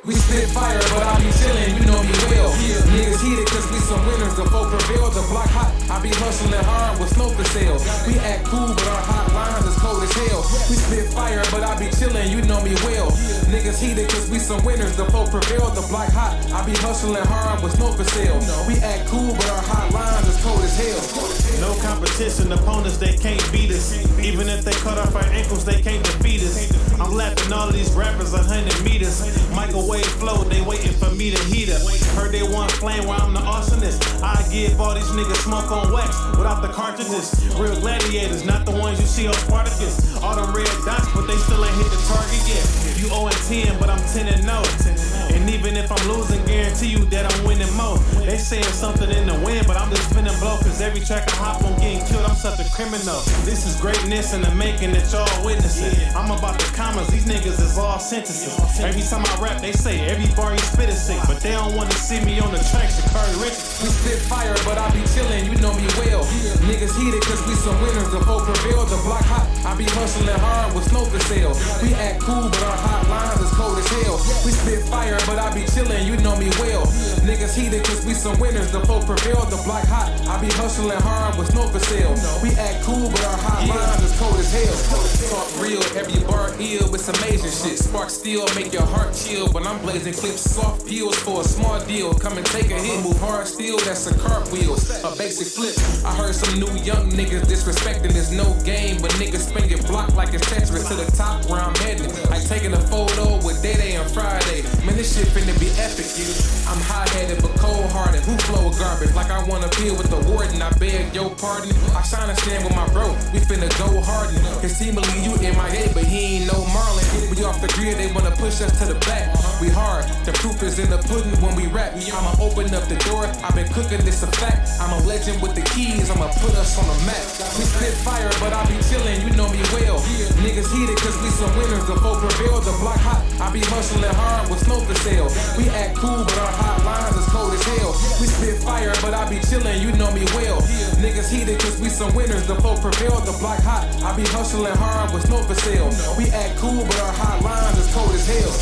We spit fire, but I be chillin', you know me well. Niggas heated cause we some winners, the folk prevail. The block hot, I be hustling hard with snow for sale. We act cool, but our hotlines is cold as hell. We spit fire, but I be chillin', you know me well. Niggas heated cause we some winners, the folk prevail. The block hot, I be hustling hard with snow for sale. We act cool, but our hotlines is cold as hell. No competition, opponents, they can't beat us. Even if they cut off our ankles, they can't defeat us. I'm lapping all of these rappers 100 meters. Microwave flow, they waiting for me to heat up. Heard they want flame where I'm the arsonist. I give all these niggas smoke on wax without the cartridges. Real gladiators, not the ones you see on Spartacus. All them red dots, but they still ain't hit the target yet. You 0-10, but I'm 10-0. And even if I'm losing, guarantee you that I'm winning more. They saying something in the wind, but I'm just spinning blow. Cause every track I hop on getting killed, I'm such a criminal. This is greatness in the making that y'all witnessing. I'm about the commas, these niggas is all sentences. Every time I rap, they say every bar you spit is sick. But they don't wanna see me on the tracks to Curry Rich. We spit fire, but I be chillin', you know me well. Niggas heated cause we some winners, the folk prevail. The block hot, I be hustling hard with snow for sale. We act cool, but our hotlines is cold as hell. We spit fire, but I be chillin', you know me well. Niggas heated cause we some winners, the folk prevail. The block hot, I be hustling hard with snow for sale. We act cool, but our hotlines is cold as hell. Talk real, every bar ill with some Asian shit. Spark steel, make your heart chill. When I'm blazing clips, soft peels for a small deal. Come and take a hit, move hard steel, that's a cartwheel. A basic flip, I heard some new young niggas disrespecting this no game. But niggas spin your block like it's Tetris to the top where I'm heading. Like taking a photo with Day and Friday. Man, this shit finna be epic, you. I'm hot-headed but cold-hearted. Who flow garbage? Like I wanna feel with the warden. I beg your pardon. I shine a stand with my bro. We finna go harden. His team believe you MIA, but he ain't no Marlin. We off the grid, they wanna push us to the back. We hard. The proof is in the pudding when we rap. I'ma open up the door. I've been cooking, this a fact. I'm a legend with the keys. I'ma put us on the map. We spit fire, but I be chillin', you know me well. Niggas heated cause we some winners. The folk prevail. The block hot, I be hustling hard with snow for sale. We act cool, but our hotlines is cold as hell. We spit fire, but I be chillin', you know me well. Niggas heated cause we some winners. The folk prevail. The block hot, I be hustling hard with snow for sale. We act cool, but our hotlines is cold as hell.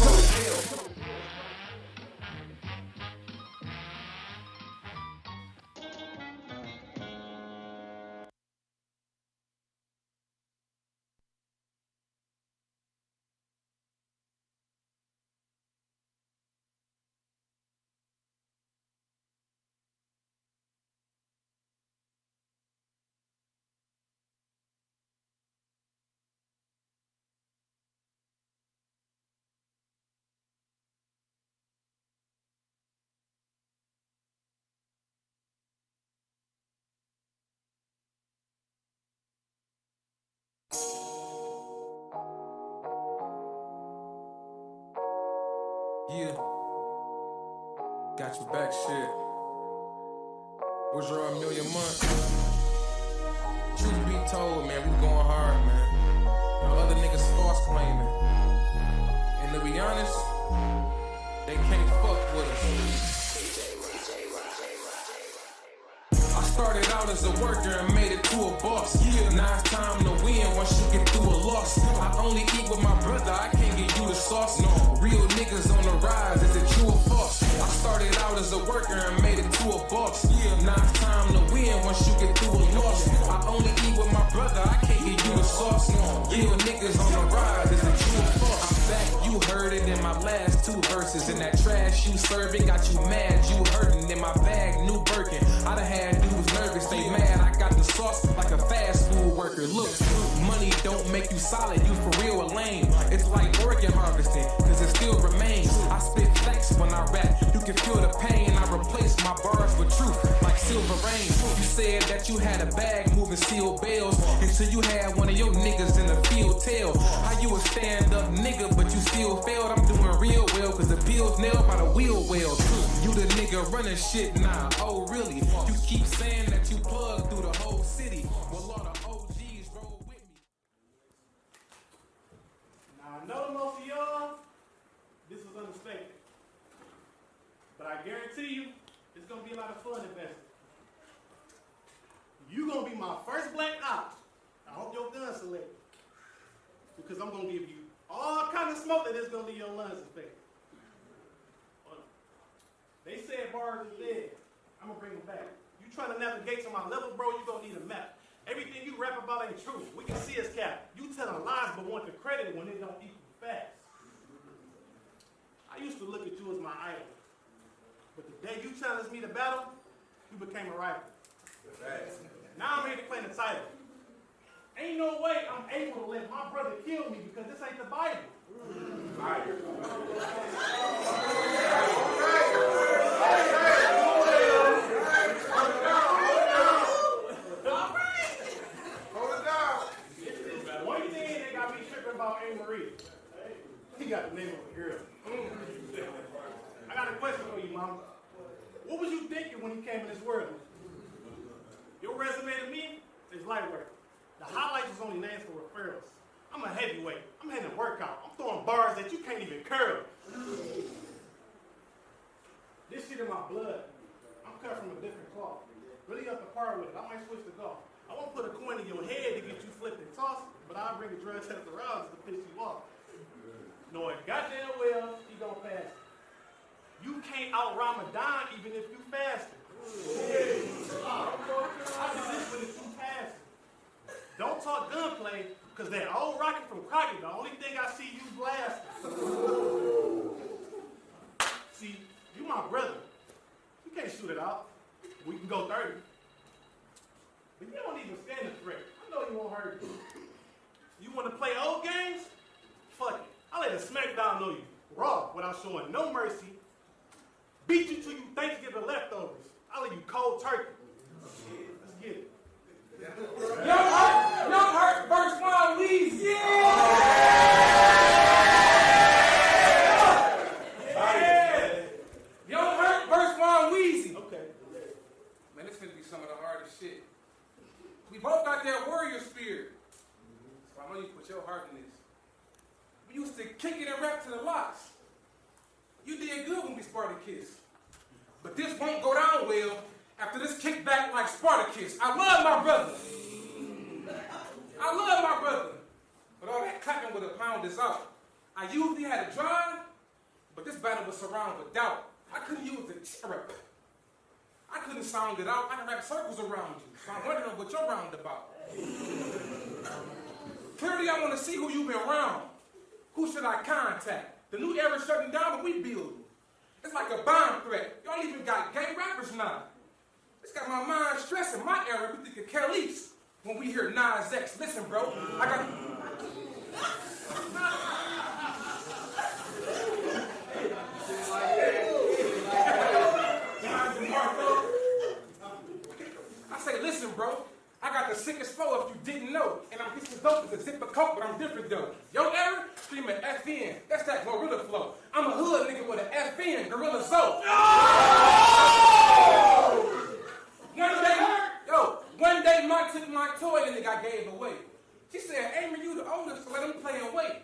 Yeah, got you back, shit. Withdraw $1 million a month. Truth be told, man, we going hard, man. Now other niggas false claiming, and to be honest, they can't fuck with us. I started out as a worker and made it to a boss. Now it's time to win once you get through a loss. I only eat with my brother, I can't give you the sauce. No, real niggas on the rise, is it true or false? I started out as a worker and made it to a boss. Now it's time to win once you get through a loss. I only eat with my brother, I can't give you the sauce. Real niggas on the rise, is it true or false? I'm back, you heard it in my last 2 verses. And that trash you serving got you mad, you hurting. In my bag, new Birkin, I done had dudes nervous, they mad. I got the sauce like a fast food worker. Look, money don't make you solid, you for real or lame. It's like organ harvesting, cause it still remains. I spit facts when I rap, you can feel the pain. I replace my bars with truth, like silver rain. You said that you had a bag moving sealed bales, until you had one of your niggas in the field tell how you a stand up nigga, but you still failed. I'm doing real well, cause the bill's nailed by the wheel well. You the nigga running shit now, oh really? You keep saying that you plug through the whole city. Well, all the OGs roll with me. Now I know most of y'all, this was unexpected. But I guarantee you, it's gonna be a lot of fun investing. You gonna be my first black op. I hope your gun's selected. Because I'm gonna give you All kind of smoke that is gonna leave your lungs infected. They said bars is dead. I'm gonna bring them back. You trying to navigate to my level, bro, you gonna need a map. Everything you rap about ain't true. We can see us, cap. You telling lies but want the credit when it don't equal facts. I used to look at you as my idol. But the day you challenged me to battle, you became a rival. Now I'm here to claim the title. Ain't no way I'm able to let my brother kill me because this ain't the Bible. One thing that got me tripping about A. Marie. He got the name of a girl. I got a question for you, mama. What was you thinking when you came in this world? Your resume to me is light work. The highlights is only names for referrals. I'm a heavyweight. I'm heading to workout. I'm throwing bars that you can't even curl. This shit in my blood. I'm cut from a different cloth. Really up to par with it. I might switch to golf. I won't put a coin in your head to get you flipped and tossed, but I'll bring a drug test around to piss you off. Knowing goddamn well he gonna pass it. You can't out Ramadan even if you fasting. I do this when it's too passing. Don't talk gunplay, because that old rocket from Crockett, the only thing I see you blasting. See, you my brother. You can't shoot it out. We can go 30. But you don't even stand a threat. I know you won't hurt you. You want to play old games? Fuck it. I'll let a smackdown on you. Raw, without showing no mercy. Beat you till you Thanksgiving leftovers. I'll let you cold turkey. Let's get it. Young Herk versus Juan Weezy. Yeah! Young Herk versus Juan Weezy. Okay. Man, this finna be some of the hardest shit. We both got that warrior spirit. So I know you put your heart in this. We used to kick it and rap to the locks. You did good when we Spartacus. But this won't go down well after this kickback like Spartacus. I love my brother. I love my brother. But all that clapping would have pounded us out. I usually had a drive, but this battle was surrounded with doubt. I couldn't use the chirp. I couldn't sound it out. I can wrap circles around you. So I'm wondering what you're roundabout. Clearly, I want to see who you've been around. Who should I contact? The new era's shutting down, but we building. It's like a bomb threat. Y'all even got gay rappers now. It's got my mind stressing. My era, we think of Kelly's when we hear Nas X. Listen, bro, I got... I say, listen, bro, I got the sickest flow if you didn't know. And I'm just as dope as a zipper coat, but I'm different though. Your era, screaming FN. That's that gorilla flow. I'm a hood nigga with an FN, gorilla soul. One day Mike took my toy and I gave away. She said, Amy, you the oldest, so let him play and wait.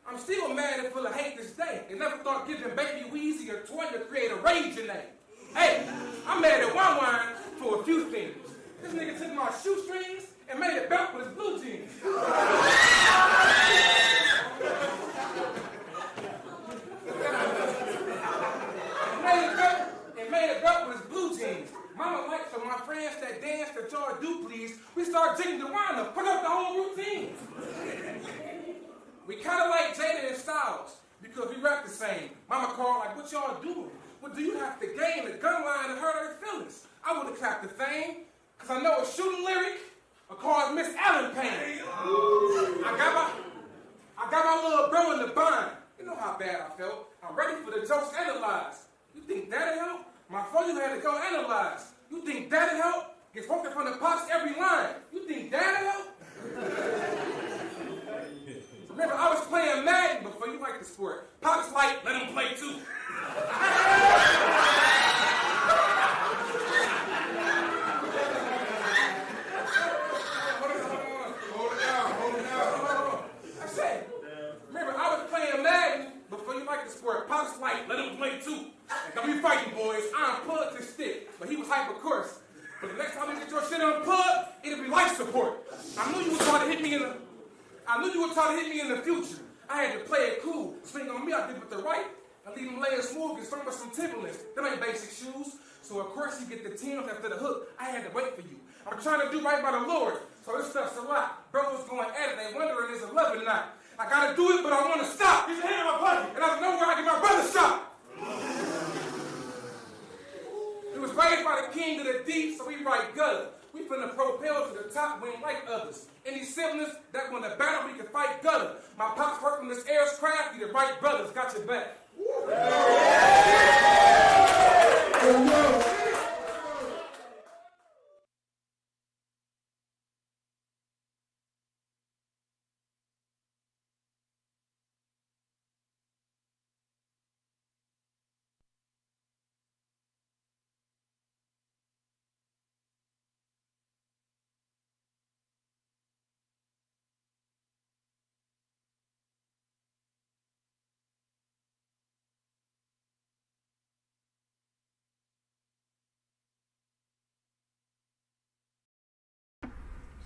I'm still mad and full of hate this day. They never thought giving baby Weezy a toy to create a rage in there. Hey, I'm mad at Juan Weezy for a few things. This nigga took my shoestrings and made it belt with his blue jeans. Made it belt with his blue jeans. Mama likes for my friends that dance that y'all do, please. We start jigging the wine up, put up the whole routine. We kind of like Jada and Styles because we rap the same. Mama called like, what y'all doing? What do you have to gain? The gun line to hurt her feelings. I would have clapped the fame because I know a shooting lyric or cause Miss Allen pain. I got my little bro in the bind. You know how bad I felt. I'm ready for the jokes analyzed. You think that'll help? My phone you had to go analyze. You think that'll help? Gets broken from the pops every line. You think that'll help? Remember, I was playing Madden before you liked the sport. Pops like, let him play too. Hold it down. I said, remember, I was playing Madden before you liked the sport. Pops like, let him play too. Don't be fighting, boys. I'm pud to stick. But he was hype, of course. But the next time you get your shit on pud, it'll be life support. I knew you would try to hit me in the future. I had to play it cool. Swing on me, I did with the right. I leave him laying smooth, get some with some Timberlands. Them ain't basic shoes. So of course you get the Timbs after the hook. I had to wait for you. I'm trying to do right by the Lord. So this stuff's a lot. Brothers going at it, they wondering is it love or not. I gotta do it, but I wanna stop. Get your hand in my pocket. And I know where I get my brother shot. It was raised by the king of the deep, so we right gutter. We finna propel to the top, we ain't like others. Any siblings that win the battle, we can fight gutter. My pops work on this aircraft, we the right brothers, got your back.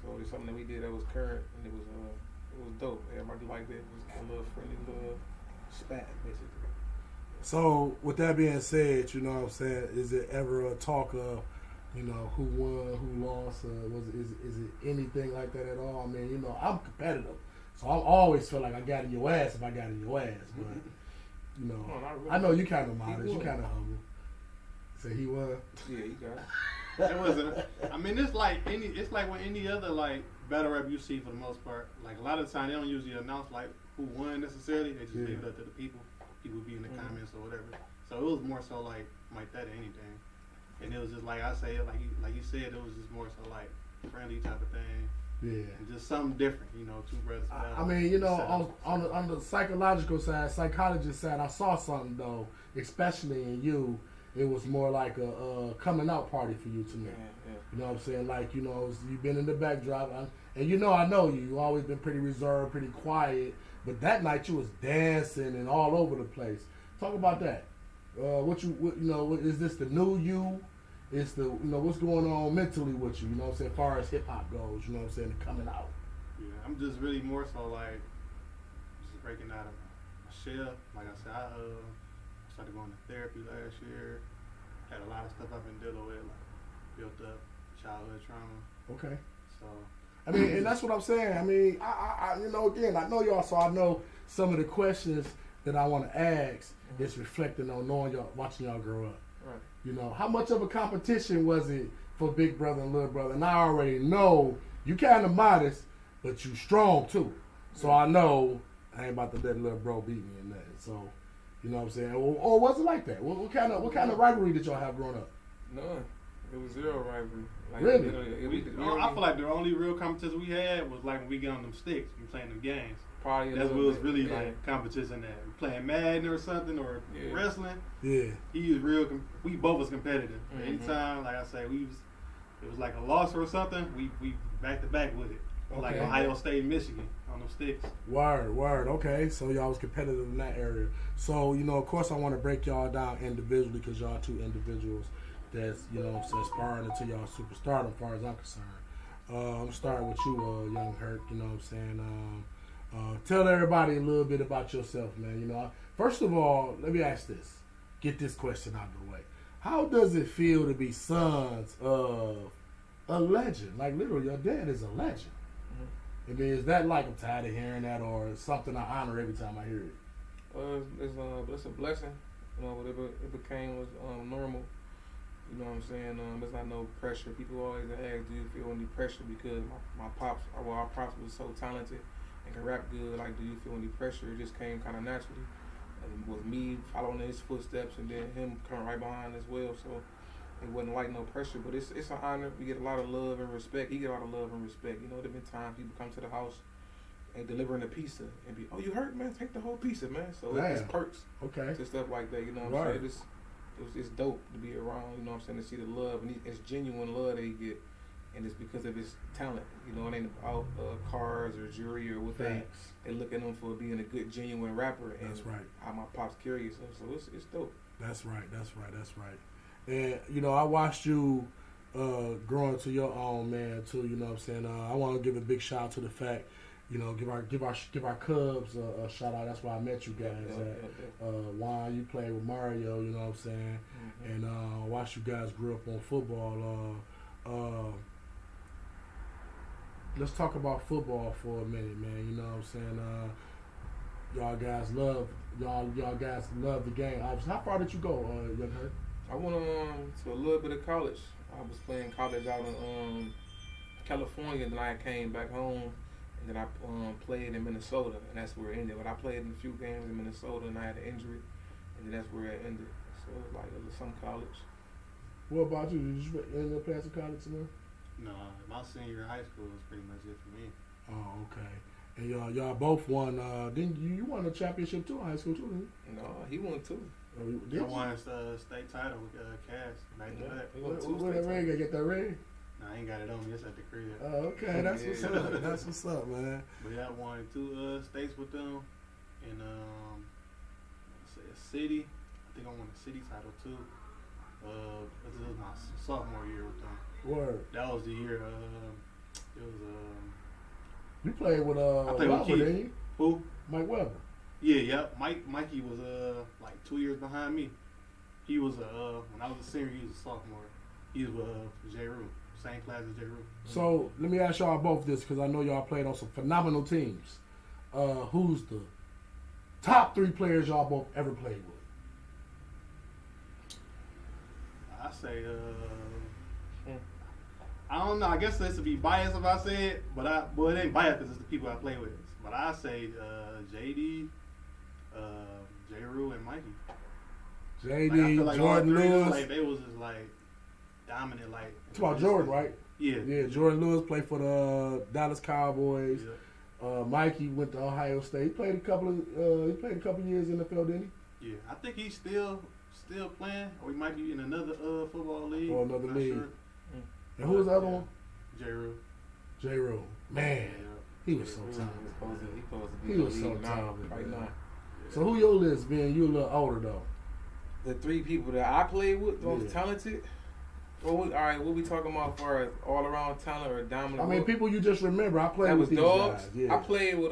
So it's something that we did that was current, and it was dope. Everybody liked it. It was a little friendly little spat, basically. So with that being said, you know what I'm saying, is it ever a talk of, you know, who won, who lost, is it anything like that at all? I mean, you know, I'm competitive, so I always feel like I got in your ass if I got in your ass, but you know, no, really. I know you kind of modest, you kind of humble. So he won. Yeah, he got it. It wasn't. I mean, it's like with any other like battle rap you see for the most part. Like a lot of the time, they don't usually announce like who won necessarily. They just leave it up to the people. People be in the comments or whatever. So it was more so like that or anything. And it was just like I said, like you said, it was just more so like friendly type of thing. Yeah. And just something different, you know, two brothers. I mean, you know, on the psychological side, psychologist side, I saw something though, especially in you. It was more like a coming out party for you to me. Yeah. You know what I'm saying? Like, you know, you've been in the backdrop, and you know I know you. You've always been pretty reserved, pretty quiet. But that night you was dancing and all over the place. Talk about that. You know, is this the new you? Is the, you know, what's going on mentally with you? You know what I'm saying? As far as hip hop goes, you know what I'm saying? Coming out. Yeah, I'm just really more so like just breaking out of my shell. Like I said, I started going to therapy last year. Had a lot of stuff I've been dealing with, like built up childhood trauma. Okay. So, I mean, and that's what I'm saying. I mean, I you know, again, I know y'all, so I know some of the questions that I want to ask is reflecting on knowing y'all, watching y'all grow up. Right. You know, how much of a competition was it for big brother and little brother? And I already know you kind of modest, but you strong too. So I know I ain't about to let little bro beat me in that. So. You know what I'm saying? Or was it like that? What kind of rivalry did y'all have growing up? None. It was zero rivalry. Like, really? I feel like the only real competition we had was like when we get on them sticks and playing them games. Probably that's what was really like competition at. We playing Madden or something or wrestling. Yeah. He was real. We both was competitive. Anytime, like I say, it was like a loss or something. We back to back with it. Okay. Like Ohio State, Michigan on them sticks. Word. Okay, so y'all was competitive in that area. So, you know, of course I want to break y'all down individually because y'all two individuals that's, you know, aspiring into y'all superstardom as far as I'm concerned. I'm starting with you, young Herk, you know what I'm saying? Tell everybody a little bit about yourself, man. You know, first of all, let me ask this. Get this question out of the way. How does it feel to be sons of a legend? Like, literally, your dad is a legend. I mean, is that like, I'm tired of hearing that, or something I honor every time I hear it? It's a blessing. You know, whatever it became was normal. You know what I'm saying? There's not no pressure. People always ask, do you feel any pressure? Because our pops was so talented and can rap good. Like, do you feel any pressure? It just came kind of naturally. And with me following in his footsteps and then him coming right behind as well. So it wasn't like no pressure, but it's an honor. We get a lot of love and respect. He get a lot of love and respect. You know, there's been times people come to the house and delivering a pizza and be, oh, you hurt, man? Take the whole pizza, man. So it's perks to stuff like that. You know what I'm saying? It's dope to be around. You know what I'm saying? To see the love, and it's genuine love that he get, and it's because of his talent. You know, it ain't about cars or jewelry or what they look at him for being a good, genuine rapper. And that's right. How my pops carry himself. So it's dope. That's right. And, you know, I watched you grow into your own, man, too. You know what I'm saying? I want to give a big shout out to the fact give our Cubs a shout out. That's where I met you guys at. Juan, you played with Mario. You know what I'm saying? Mm-hmm. And watched you guys grew up on football. Let's talk about football for a minute, man. You know what I'm saying? Y'all guys love the game. How far did you go, young Herk? I went to a little bit of college. I was playing college out in California, then I came back home, and then I played in Minnesota, and that's where it ended. But I played in a few games in Minnesota, and I had an injury, and then that's where it ended. So it was some college. What about you? Did you end up playing some college tonight? No, my senior year of high school was pretty much it for me. Oh, okay. And y'all both won. Didn't you won a championship too in high school too? Didn't you? No, he won too. I won a state title with Cass. Where that ring? Get that ring? Nah, I ain't got it on me. It's at the crib. Oh, okay. That's what's up. That's what's up, man. But yeah, I won 2 states with them, and say a city. I think I won a city title too. This was my sophomore year with them. Word. That was the year. It was You played with I played Weber, with Keith. didn't you? Who? Mike Weber. Yeah. Mikey was like 2 years behind me. He was when I was a senior, he was a sophomore. He was with J. Rue, same class as J. Rue. So let me ask y'all both this because I know y'all played on some phenomenal teams. Who's the top 3 players y'all both ever played with? I say I don't know. I guess this would be biased if I say it, but it ain't biased because it's the people I play with. But I say JD, J. Rue, and Mikey. JD, like Jordan Lewis. Like they was just like dominant. Like it's about Jordan, right? Yeah. Yeah. Jordan Lewis played for the Dallas Cowboys. Yeah. Mikey went to Ohio State. He played a couple of years in the NFL, didn't he? Yeah. I think he's still playing, or he might be in another football league. Or another league. Sure. And who was the other one? J. Rue. J. Rue. Man, he was so talented. He was so talented right now. So who your list, being you a little older though? The 3 people that I played with, most talented. All right, what we talking about as far as all around talent or dominant? I mean, people you just remember. I played with these dogs. guys. Yeah. I played with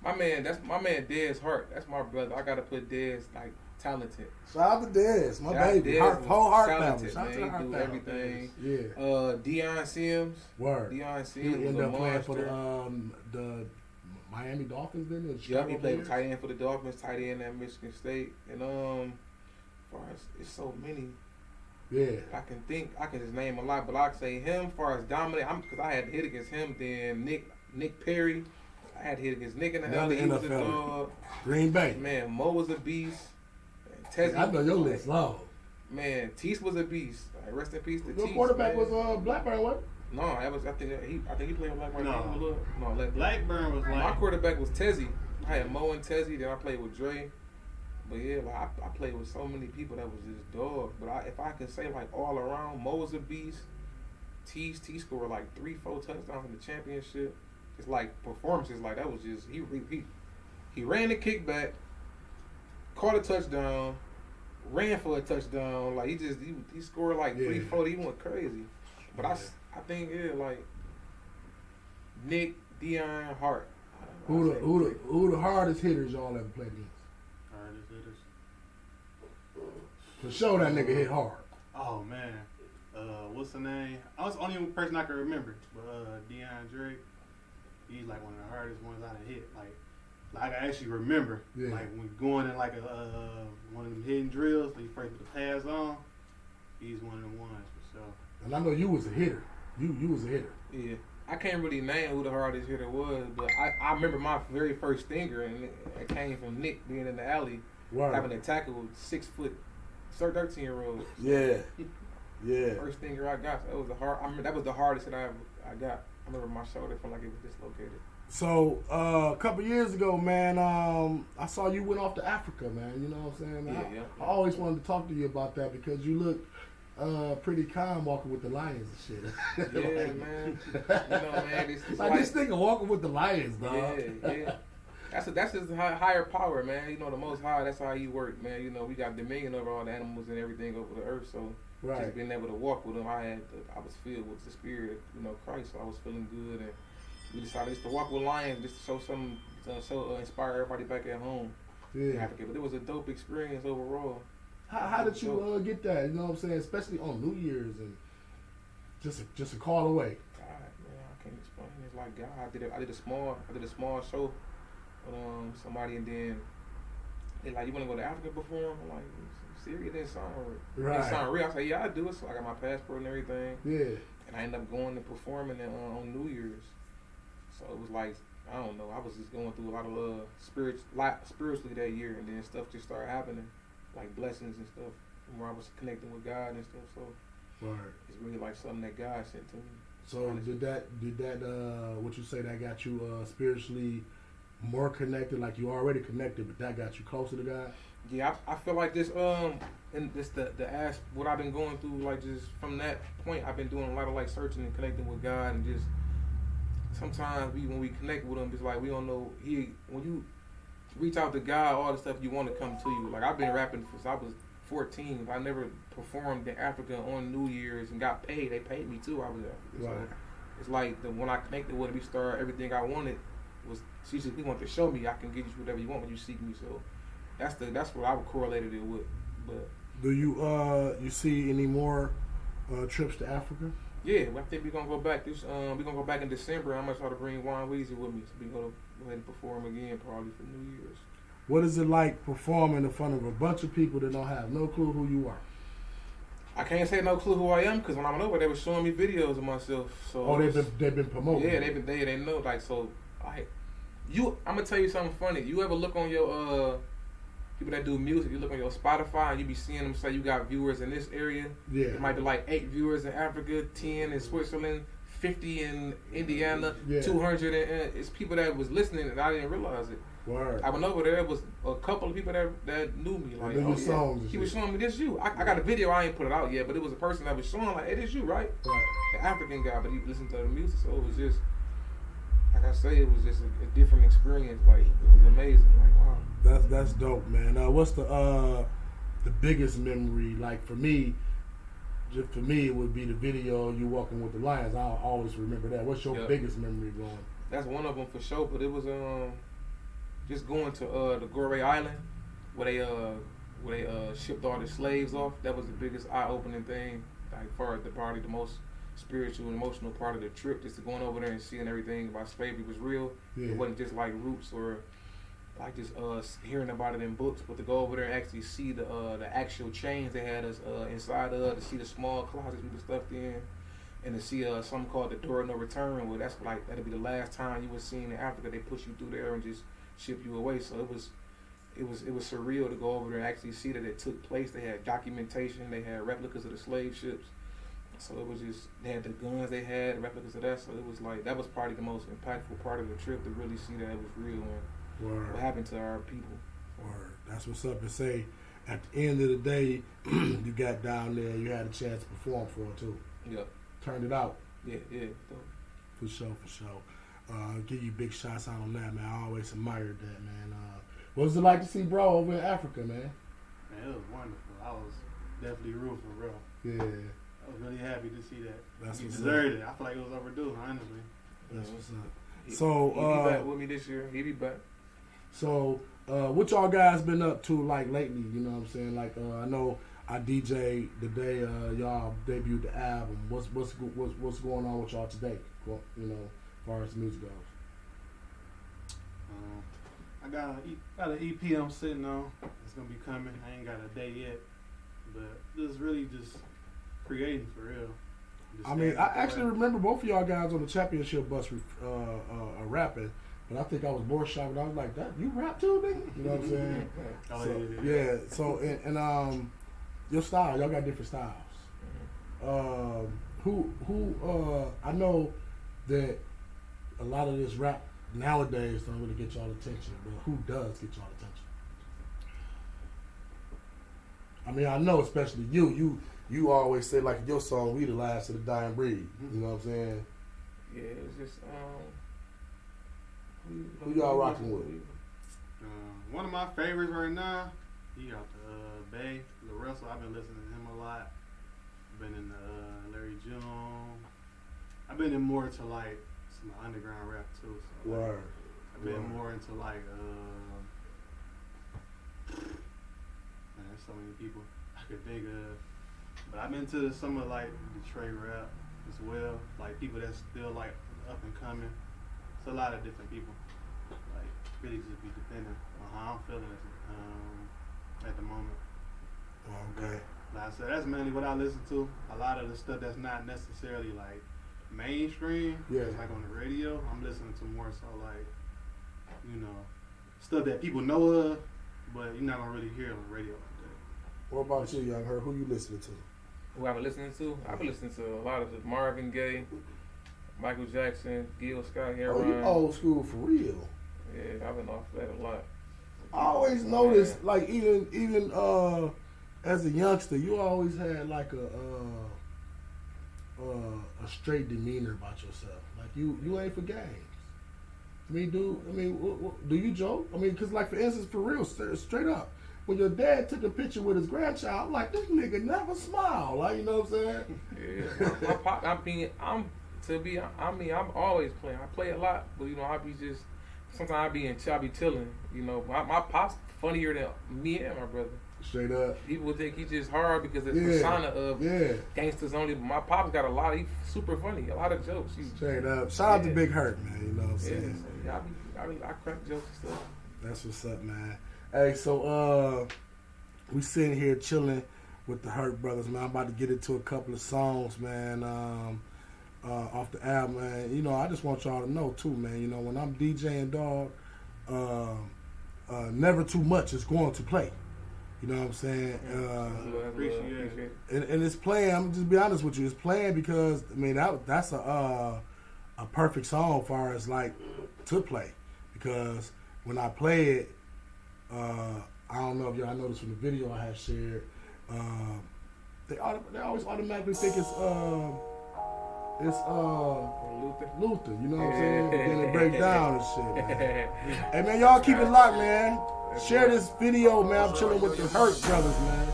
my man. That's my man, Dez Hart. That's my brother. I gotta put Dez like talented. Shout out to Dez, my baby. Whole heart family. Shout out to the heart family. Everything. Yeah. Deion Sims. Word. Deion Sims. He ended up playing for the Miami Dolphins, didn't he? Yep, he played tight end for the Dolphins, tight end at Michigan State, and as far as it's so many. Yeah. I can just name a lot, but I'd say him as far as dominant. Because I had to hit against him. Then Nick Perry. I had to hit against Nick in the alley. He was a dog. Green Bay. Man, Moe was a beast. Tezzy, I know your list long. Man, Tease was a beast. Like, rest in peace to Tease. Your quarterback was Blackburn, what? No, I think he played with Blackburn. No, Blackburn was like my quarterback was Tezzy. I had Moe and Tezzy. Then I played with Dre. But yeah, like I played with so many people that was just dog. But if I can say like all around, Moe was a beast. T scored like 3-4 touchdowns in the championship. It's like performances like that was just he ran the kickback, caught a touchdown, ran for a touchdown. Like he scored like 3-4. He went crazy. But I think like Nick, Deion, Hart. Who the hardest hitters y'all ever played against? Hardest hitters. For sure that nigga hit hard. Oh man. What's the name? I was the only person I can remember. But Deion Drake, he's like one of the hardest ones I hit. Like I can actually remember. Yeah. Like when going in like one of them hidden drills, when you first put the pads on, he's one of them ones for sure. And I know you was a hitter. You was a hitter. Yeah. I can't really name who the hardest hitter was, but I remember my very first stinger, and it came from Nick being in the alley, having to tackle 6 foot 13-year-old. Yeah. Yeah. First stinger I got. That was the hardest that I got. I remember my shoulder felt like it was dislocated. So a couple years ago, man, I saw you went off to Africa, man. You know what I'm saying? I always wanted to talk to you about that because you look pretty calm walking with the lions and shit. Yeah, man. You know, man, it's like this nigga walking with the lions, dog. Yeah. That's his higher power, man. You know, the Most High. That's how he work, man. You know, we got dominion over all the animals and everything over the earth. So just being able to walk with him, I was filled with the spirit, Christ. So I was feeling good, and we decided just to walk with lions, just to show some, inspire everybody back at home in Yeah. Africa. But it was a dope experience overall. How did you get that? You know what I'm saying? Especially on New Year's and just a call away. God, man, I can't explain. It's like God. I did a small show with somebody, and then they like, you want to go to Africa perform? I'm like, serious? It didn't sound real. It didn't sound real. I said, yeah, I do it. So I got my passport and everything. Yeah. And I ended up going and performing on New Year's. So it was like, I don't know. I was just going through a lot of spiritually that year, and then stuff just started happening, like blessings and stuff, where I was connecting with God and stuff. So it's really like something that God sent to me. So did that what you say that got you spiritually more connected? Like you already connected, but that got you closer to God? Yeah, I feel like this and this the what I've been going through, like just from that point, I've been doing a lot of like searching and connecting with God, and just sometimes when we connect with Him, it's like we don't know when you reach out to God, all the stuff you want to come to you. Like I've been rapping since I was 14. I never performed in Africa on New Year's and got paid. They paid me too. I was there. Right. So it's like when I connected with Him, we started everything I wanted was He wanted to show me I can give you whatever you want when you seek me. So that's what I would correlate it with. But do you see any more trips to Africa? yeah, I think we're gonna go back we're gonna go back in December. I'm gonna try to bring Juan Weezy with me, so we're gonna go ahead and perform again probably for New Year's. What is it like performing in front of a bunch of people that don't have no clue who you are? I can't say no clue who I am, because when I went over, they were showing me videos of myself. So they've been promoting. Yeah, they know, like, so I'm gonna tell you something funny. You ever look on your people that do music, you look on your Spotify and you be seeing them say you got viewers in this area. Yeah. It might be like 8 viewers in Africa, 10 in Switzerland, 50 in Indiana, 200 and it's people that was listening and I didn't realize it. Word. I went over there. It was a couple of people that knew me. Like, songs. He was showing me, this you. I got a video. I ain't put it out yet, but it was a person that was showing like, hey, this you, right? The African guy, but he listened to the music, so it was just, like I say, it was just a different experience. Like, it was amazing. Like, wow. That's dope, man. What's the biggest memory? Like for me, it would be the video you walking with the lions. I'll always remember that. What's your biggest memory going? That's one of them for sure. But it was just going to the Gorée Island where they shipped all the slaves off. That was the biggest eye-opening thing, like far as probably the most spiritual and emotional part of the trip, just to going over there and seeing everything about slavery was real. It wasn't just like roots or like just hearing about it in books, but to go over there and actually see the actual chains they had us inside of, to see the small closets we were stuffed in, and to see something called the Door of No Return, where that's like that'll be the last time you were seen in Africa. They push you through there and just ship you away. So it was surreal to go over there and actually see that it took place. They had documentation, they had replicas of the slave ships. So it was just, they had the guns they had, replicas of that. So it was like, that was probably the most impactful part of the trip, to really see that it was real and what happened to our people. Word. That's what's up. And say, at the end of the day, you got down there, you had a chance to perform for it too. Yeah. Turned it out. Yeah. For sure. Give you big shots out on that, man. I always admired that, man. What was it like to see bro over in Africa, man? Man, it was wonderful. I was definitely rooting for bro. Yeah. I was really happy to see that. That's he what's deserved it. I feel like it was overdue, honestly. That's what's up. He'll be back with me this year. He'll be back. So, what y'all guys been up to like lately? You know what I'm saying? Like, I know I DJ the day y'all debuted the album. What's going on with y'all today? You know, as far as music goes. I got an EP I'm sitting on. It's gonna be coming. I ain't got a date yet, but this is really just creating for real. I mean, I actually remember both of y'all guys on the championship bus rapping, but I think I was more shocked. I was like, "That you rap too, nigga?" You know what I'm saying? Yeah. So and your style, y'all got different styles. Who I know that a lot of this rap nowadays don't really get y'all attention, but who does get y'all attention? I mean, I know especially you always say like your song, "We the last of the dying breed." You know what I'm saying? Yeah, it's just who y'all rocking with? One of my favorites right now, he got the Bay, the Russell. I've been listening to him a lot. Been in the Larry June. I've been in more to like my underground rap too. So Word. I've been more into like man, there's so many people I could think of. But I've been to some of like Detroit rap as well. Like people that's still like up and coming. It's a lot of different people. Like really just be depending on how I'm feeling at the moment. Okay. Like I said, that's mainly what I listen to. A lot of the stuff that's not necessarily like mainstream, it's like on the radio. I'm listening to more so like, you know, stuff that people know of, but you're not gonna really hear it on the radio like that. What about you, Young Herk? Who you listening to? Who I've been listening to? I've been listening to a lot of the Marvin Gaye, Michael Jackson, Gil Scott Heron. Oh, you old school for real. Yeah, I've been off that a lot. I always noticed, like even as a youngster, you always had like a straight demeanor about yourself. Like you ain't for games. Do you joke? I mean, because like for instance, for real, straight up, when your dad took a picture with his grandchild, I'm like, this nigga never smile. Like, you know what I'm saying? Yeah, my pop. I'm always playing. I play a lot, but you know, sometimes I be chilling. You know, my pop's funnier than me and my brother. Straight up. People would think he's just hard because it's persona of gangsters only. But my pop's got a lot. He's super funny. A lot of jokes. Straight up. Shout out to Big Herk, man. You know what I'm saying? Yeah, I crack jokes and stuff. That's what's up, man. Hey, so we sitting here chilling with the Herk brothers, man. I'm about to get into a couple of songs, man, off the album, man. You know, I just want y'all to know too, man. You know, when I'm DJing, dog, never too much is going to play. You know what I'm saying? Appreciate it. And it's playing. I'm just be honest with you. It's playing because I mean that's a perfect song as far as like to play, because when I play it, I don't know if y'all noticed from the video I had shared. They always automatically think it's Luther. You know what I'm saying? But then it break down and shit, man. Hey man, y'all keep it locked, man. Share this video, man. I'm chilling with the Herk brothers, man.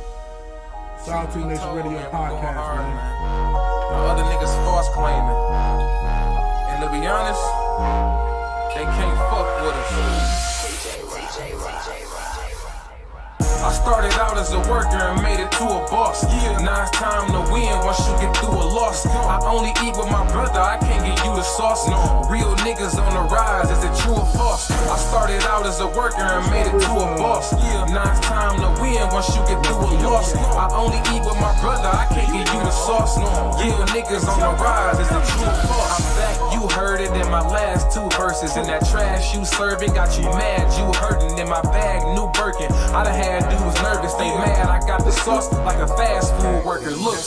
Shout out to Nation Radio Podcast, man. Other niggas false claiming. And to be honest, they can't fuck with us. I started out as a worker and made it to a boss. Now it's time to win once you get through a loss. I only eat with my brother, I can't get you the sauce. Real niggas on the rise, is it true or false? I started out as a worker and made it to a boss. Now it's time to win once you get through a loss. I only eat with my brother, I can't get you the sauce. Real niggas on the rise, is it true or false? I'm back, you heard it in my last two verses. And that trash you serving got you mad, you hurting. In my bag, new Birkin, I done had dudes nervous, they mad. I got the sauce like a fast food worker. Look,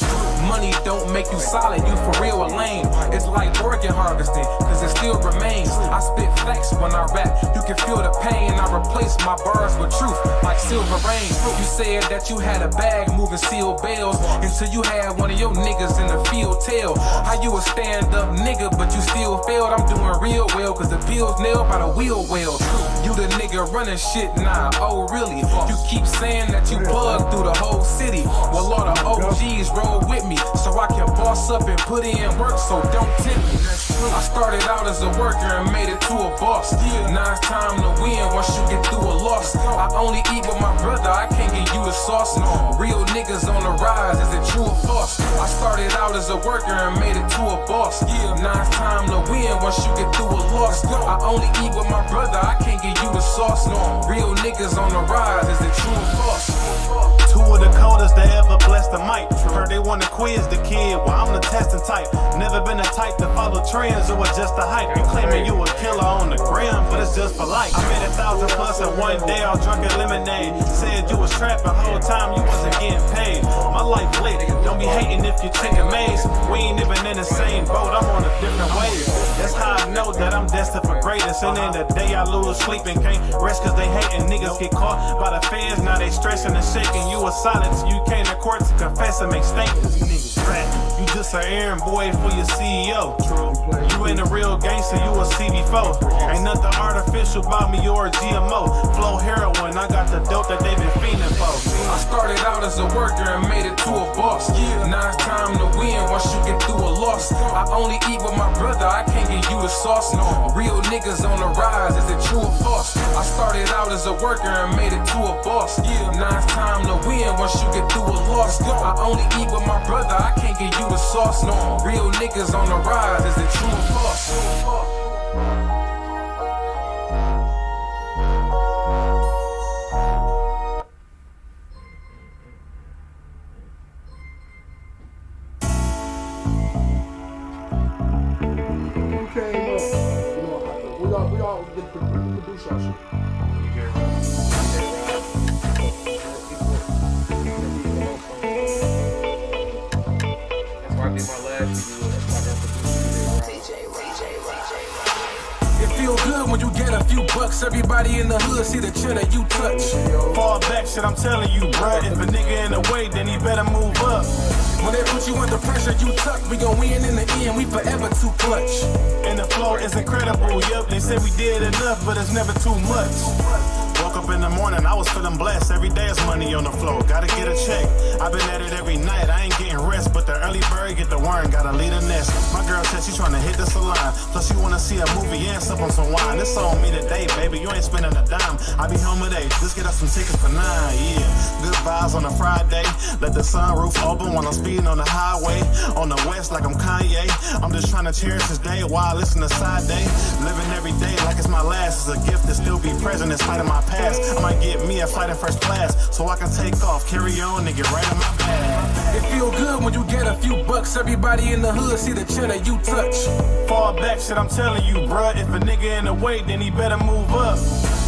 money don't make you solid, you for real or lame. It's like organ harvesting, cause it still remains. I spit facts when I rap, you can feel the pain. I replace my bars with truth, like silver rain. You said that you had a bag moving sealed bales, until you had one of your niggas in the field tell how you a stand up nigga, but you still failed. I'm doing real well, cause the bill's nailed by the wheel well. You the nigga running shit now, oh really? You keep saying that you plug through the whole city. Well, all the OGs roll with me, so I can boss up and put in work, so don't tip me. I started out as a worker and made it to a boss. Now it's time to win once you get through a loss. I only eat with my brother, I can't get you the sauce. Real niggas on the rise, is it true or false? I started out as a worker and made it to a boss. Now it's time to win once you get through a loss. I only eat with my brother, I can't get you the sauce. Real niggas on the rise, is it true or false? Two of the coldest that ever blessed the mic. Heard they wanna quiz the kid, well I'm the testing type. Never been a type to follow trends or just a hype. You claiming you a killer on the gram, but it's just for life. I made 1,000 plus in one day, all drunk at lemonade. Said you was trapping, whole time you wasn't getting paid. My life lit, don't be hating if you chicken maze. We ain't even in the same boat, I'm on a different wave. That's how I know that I'm destined for greatness. And then the day I lose sleep and can't rest cause they hating. Niggas get caught by the feds, now they stressing and shaking. You a silence, you came to court to confess and make statements. You niggas rap, you just an errand boy for your CEO. You ain't a real gangster, you a CB4. Ain't nothing artificial about me or a GMO. Flow heroin, I got the dope that they been fiending for. I started out as a worker and made it to a boss. Now it's time to win once you get through a loss. I only eat with my brother, I can't give you the sauce. No. Real niggas on the rise, is it true or false? I started out as a worker and made it to a boss. Now it's time to win once you get through a loss. I only eat with my brother, I can't give you the sauce. No. Real niggas on the rise, is it true or false? We all get produce our shit. That's why I did my last video. It feel good when you get a few bucks. Everybody in the hood see the cheddar you touch. Fall back, shit, I'm telling you, bruh. If a nigga in the way, then he better move up. When they put you under pressure, you tuck. We gon' win in the end, we forever too clutch. And the flow is incredible, yup. They said we did enough, but it's never too much. Woke up in the morning, I was feeling blessed. Every day is money on the floor, gotta get a check. I've been at it every night, I ain't getting rest. But the early bird get the worm, gotta lead a nest. My girl said she tryna hit the salon. Plus she wanna see a movie and sup on some wine. It's on me today, baby, you ain't spending a dime. I be home today, just get us some tickets for 9, yeah. Good vibes on a Friday. Let the sunroof open when I'm speeding on the highway. On the west like I'm Kanye. I'm just tryna cherish this day while I listen to Side Day. Living every day like it's my last. It's a gift to still be present in spite of my past. I might get me a flight in first class so I can take off, carry on, and get right in my bag. It feel good when you get a few bucks. Everybody in the hood see the cheddar you touch. Fall back, shit, I'm telling you, bruh. If a nigga in the way, then he better move up.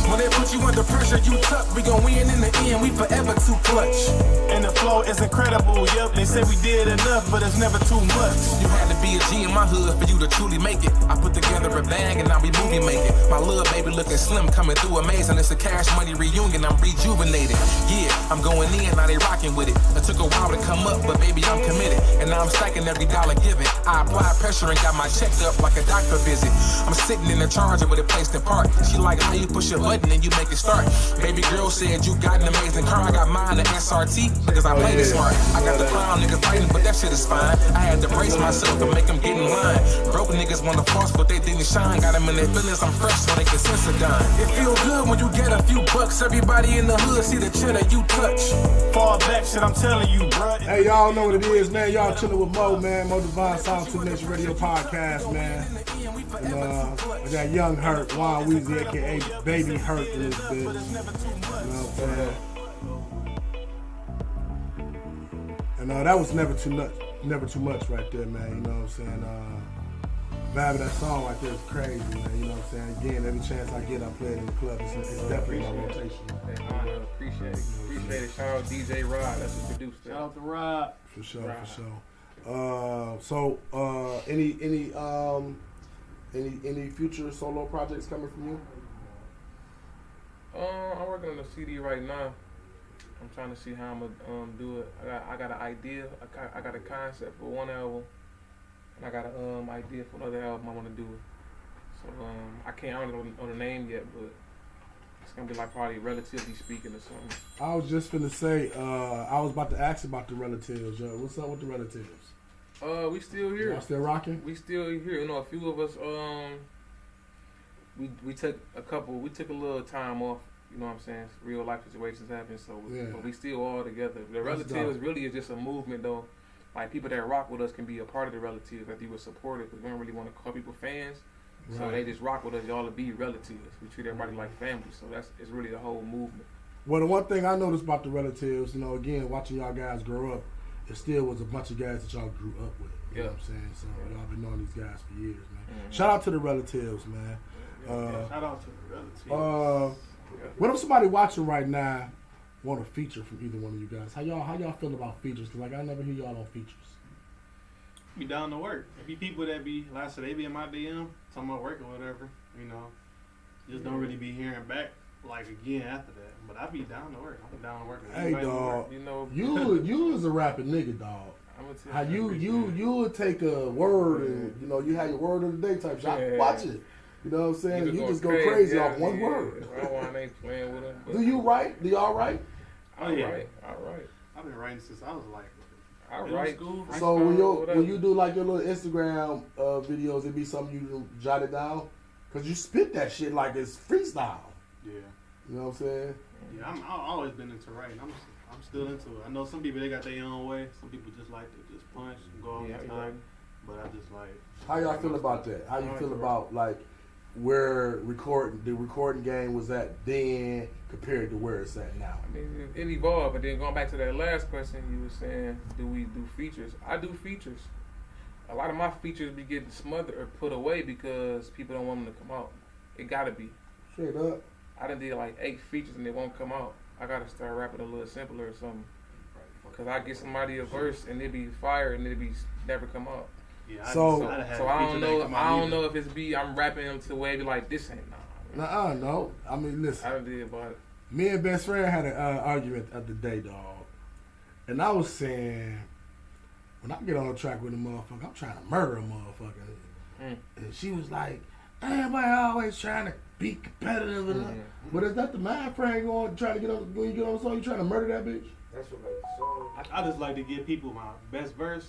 When they put you under pressure, you tuck. We gon' win in the end, we forever too clutch. And the flow is incredible, yup. They said we did enough, but it's never too much. You had to be a G in my hood for you to truly make it. I put together a bag and now we movie making. My little baby looking slim, coming through amazing. It's a cash money reunion, I'm rejuvenated. Yeah, I'm going in, now they rocking with it. It took a while to come up, but baby, I'm committed. And now I'm stacking every dollar given. I applied pressure and got my check up like a doctor visit. I'm sitting in the Charger with it placed in park. She like how you push your button and you make it start. Baby girl said you got an amazing car. I got mine, the SRT, because I played it smart. I got the clown niggas fighting, but that shit is fine. I had to brace myself and make them get in line. Broke niggas wanna false, but they didn't shine. Got them in their feelings, I'm fresh, so they can sense a dime. It feel good when you get a few bucks. Everybody in the hood see the cheddar you touch. Fall back, shit, I'm telling you, bruh. Hey, y'all know what it is, man. Y'all chilling with Moe, man. Moe DaVon, Sound 2 Nation Radio Podcast, man. And, I got young Herk, Juan Weezy, a.k.a. Baby Herk in this bitch. You know what I'm saying? And that was never too much right there, man. You know what I'm saying? Vibe of that song right there is crazy, man. You know what I'm saying? Again, every chance I get, I play it in the club. It's definitely my rotation. I appreciate it. Appreciate it. Shout out DJ Rod. That's who produced that. Shout out to Rod. For sure, Rod. for sure. Any future solo projects coming from you? I'm working on a CD right now. I'm trying to see how I'm gonna do it. I got an idea. I got a concept for one album, and I got an idea for another album I want to do. So I don't know the name yet, but it's gonna be like probably Relatively Speaking or something. I was just gonna say, I was about to ask about the Relatives. What's up with the Relatives? We still here. Y'all still rocking? We still here. You know, a few of us. We took a little time off. You know what I'm saying? Real life situations happen, so but we still all together. The Relatives really is just a movement, though. Like people that rock with us can be a part of the Relatives, like they were supportive, because we don't really want to call people fans. Right. So they just rock with us. Y'all to be relatives. We treat everybody like family. So it's really the whole movement. Well, the one thing I noticed about the Relatives, again, watching y'all guys grow up, it still was a bunch of guys that y'all grew up with. You know what I'm saying? So y'all been knowing these guys for years, man. Mm-hmm. Shout out to the Relatives, man. Shout out to the Relatives. What if somebody watching right now want a feature from either one of you guys? How y'all feel about features? Cause I never hear y'all on features. Be down to work. If you people that be, like I said, they be in my DM, talking about work or whatever, just don't really be hearing back like again after that. But I be down to work. I'm down to work. Hey dog, you was a rapping nigga, dog. How you would take a word and you had your word of the day type shit. Yeah. Watch it. You know what I'm saying? You just go crazy off one word. I ain't playing with him. Do you write? Do y'all write? All right. I've been writing since I was like I Middle write. school. So whatever. when you do like your little Instagram videos, it be something you jot it down? Because you spit that shit like it's freestyle. Yeah. You know what I'm saying? Yeah, I've always been into writing. I'm still into it. I know some people, they got their own way. Some people just like to just punch and go all the time. But I just like. How y'all feel about that? How you feel about like where the recording game was at then compared to where it's at now? I mean, it evolved. And then going back to that last question, you were saying, do we do features? I do features. A lot of my features be getting smothered or put away because people don't want them to come out. It gotta be. Straight up. I done did like 8 features and they won't come out. I gotta start rapping a little simpler or something. Cause I get somebody a verse and it be fire and it be never come out. Yeah, So I don't know. I don't know if it's I'm rapping them to the way be like this ain't nah. No. I mean, listen. I done did about it. Me and best friend had an argument the other day, dog. And I was saying, when I get on a track with a motherfucker, I'm trying to murder a motherfucker. And she was like, everybody always trying to be competitive. But is that the mind frame going trying to get on, when you get on the song, you trying to murder that bitch? That's what makes the song. I just like to give people my best verse,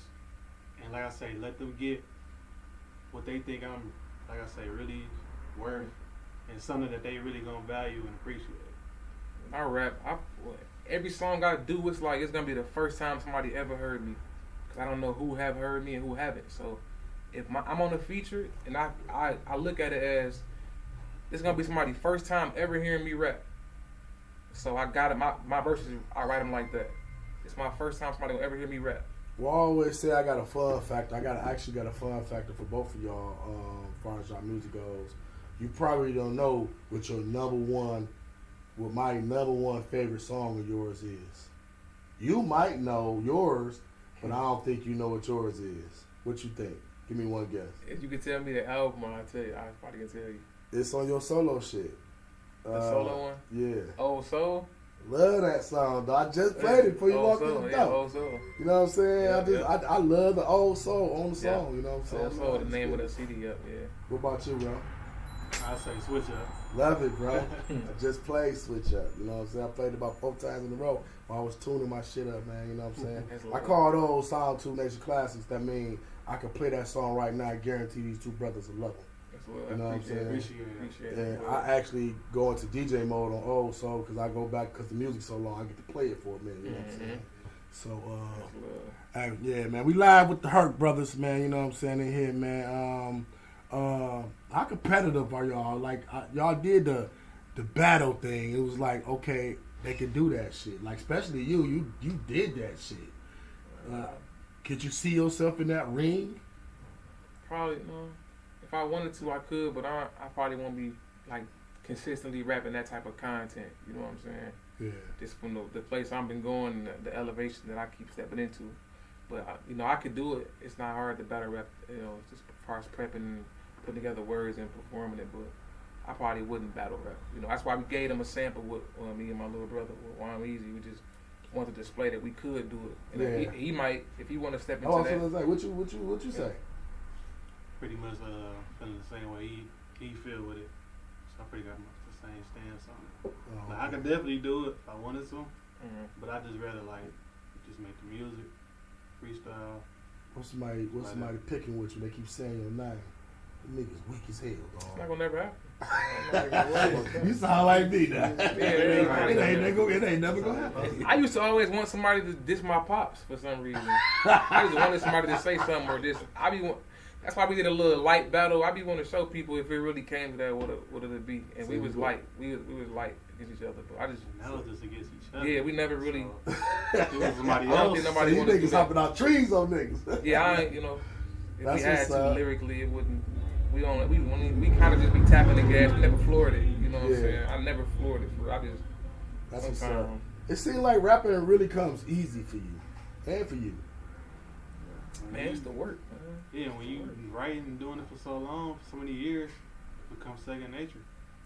and like I say, let them get what they think I'm, like I say, really worth, and something that they really gonna value and appreciate. I rap. Every song I do, it's like it's gonna be the first time somebody ever heard me, cause I don't know who have heard me and who haven't. So if I'm on a feature and I look at it as it's gonna be somebody first time ever hearing me rap. So I got it. My verses, I write them like that. It's my first time somebody will ever hear me rap. Well, I always say I got a fun factor. I actually got a fun factor for both of y'all as far as y'all music goes. You probably don't know what my number one favorite song of yours is. You might know yours, but I don't think you know what yours is. What you think? Give me one guess. If you could tell me the album, I'll tell you. I probably can tell you. It's on your solo shit. The solo one? Yeah. Old Soul? Love that song, though. I just played it before you walked in the door. Yeah, Old Soul. You know what I'm saying? Yeah, I love the old soul on the song. You know what I'm saying? Old Soul, the name of the CD up, yeah. What about you, bro? I say switch up. Love it, bro. I just played Switch Up. You know what I'm saying? I played it about 4 times in a row while I was tuning my shit up, man. You know what I'm saying? I call those Sound 2 Nation classics. That mean I can play that song right now. I guarantee these two brothers will love it. You know what I'm saying? Appreciate it. And I actually go into DJ mode on Old Soul because I go back because the music's so long. I get to play it for a minute. You know what I'm saying? So, yeah, man. We live with the Herk brothers, man. You know what I'm saying? In here, man. How competitive are y'all? Like, y'all did the battle thing. It was like, okay, they can do that shit. Like, especially you did that shit. Could you see yourself in that ring? Probably, no. If I wanted to, I could, but I probably won't be, like, consistently rapping that type of content. You know what I'm saying? Yeah. Just from the place I've been going, the elevation that I keep stepping into. But, I could do it. It's not hard to battle rap, just as far as prepping and putting together words and performing it, but I probably wouldn't battle rap. That's why we gave them a sample with me and my little brother, with Juan Weezy. We just wanted to display that we could do it. And he might, if he want to step into that. I was gonna say, what you say? Pretty much feeling the same way he feel with it. So I pretty got the same stance on it. Like, I could definitely do it if I wanted to, but I just rather just make the music, freestyle. What's somebody picking with you? They keep saying your name. Them niggas weak as hell, dog. It's not gonna never happen. You sound like me now. It ain't never gonna happen. I used to always want somebody to diss my pops for some reason. I used to want somebody to say something or this. That's why we did a little light battle. I be wanting to show people if it really came to that, what it'd be. And we was light. We was light against each other. But I just now it's just against each other. Yeah, we never really. It was somebody I don't else. think nobody So you niggas hopping out trees on niggas. Yeah, if That's we had what's to up. lyrically, it wouldn't. We kind of just be tapping the gas. We never floored it. You know what I'm saying? I never floored it. That's what's up. It seems like rapping really comes easy for you and for you. Man, it's the work. Yeah, when you writing and doing it for so long, for so many years, it becomes second nature.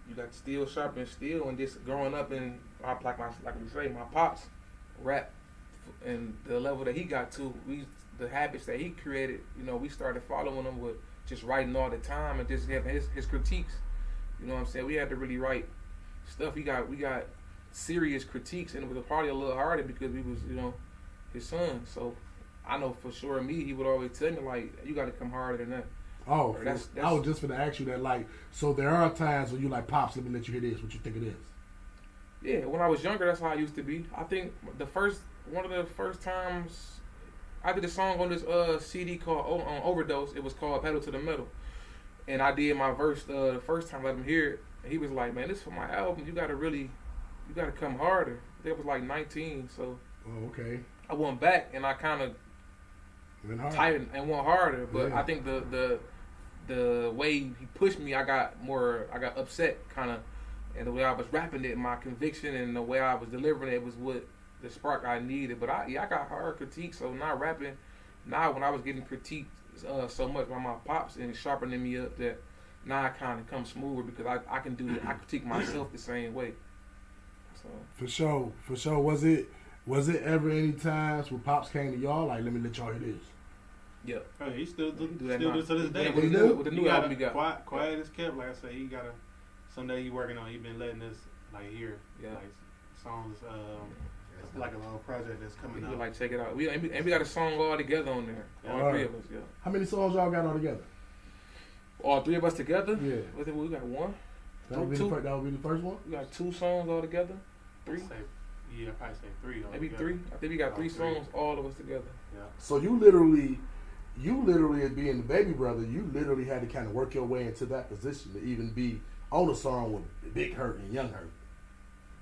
You got steel sharp and steel, and just growing up in like we say, my pops rap, and the level that he got to, the habits that he created. We started following him with just writing all the time and just having his critiques. You know what I'm saying? We had to really write stuff. We got serious critiques, and it was probably a little harder because we was his son. So I know for sure me, he would always tell me like, you got to come harder than that. Oh, That's- I was just gonna ask you that. Like, so there are times when you like, Pops, let me let you hear this. What you think it is? Yeah, when I was younger, that's how I used to be. I think one of the first times I did a song on this CD called on Overdose. It was called Pedal to the Metal, and I did my verse the first time. Let him hear it. And he was like, "Man, this is for my album. You gotta come harder." It was like 19, so Oh, okay. I went back and I kind of Went hard. tightened and went harder. But Yeah. I think the way he pushed me, I got upset kind of. And the way I was rapping it, my conviction and the way I was delivering it was what the spark I needed. But I got hard critiques, so now rapping, now when I was getting critiqued so much by my pops and sharpening me up, that now I kind of come smoother because I can do it. I critique myself the same way. So For sure. Was it ever any times where Pops came to y'all like, let me let y'all hear this? yeah, Oh, he still do that still now. do to this day. With the He new, do? with the He new got album he got. quiet as kept. Like I said, he got a someday he working on. He been letting us like hear Yeah. like songs. Like a little project that's coming We out. like check it out. We got a song all together on there. All Yeah. three of us. Yeah, How many songs y'all got all together? all three of us together. Yeah. We got one. That would be Two. that would be the first one? We got 2 songs all together. 3. Yeah, probably say 3. Maybe altogether. 3. I think we got 3 Oh, 3. songs, all of us together. Yeah. So you literally as being the baby brother, you literally had to kind of work your way into that position to even be on a song with Big Herk and Young Herk.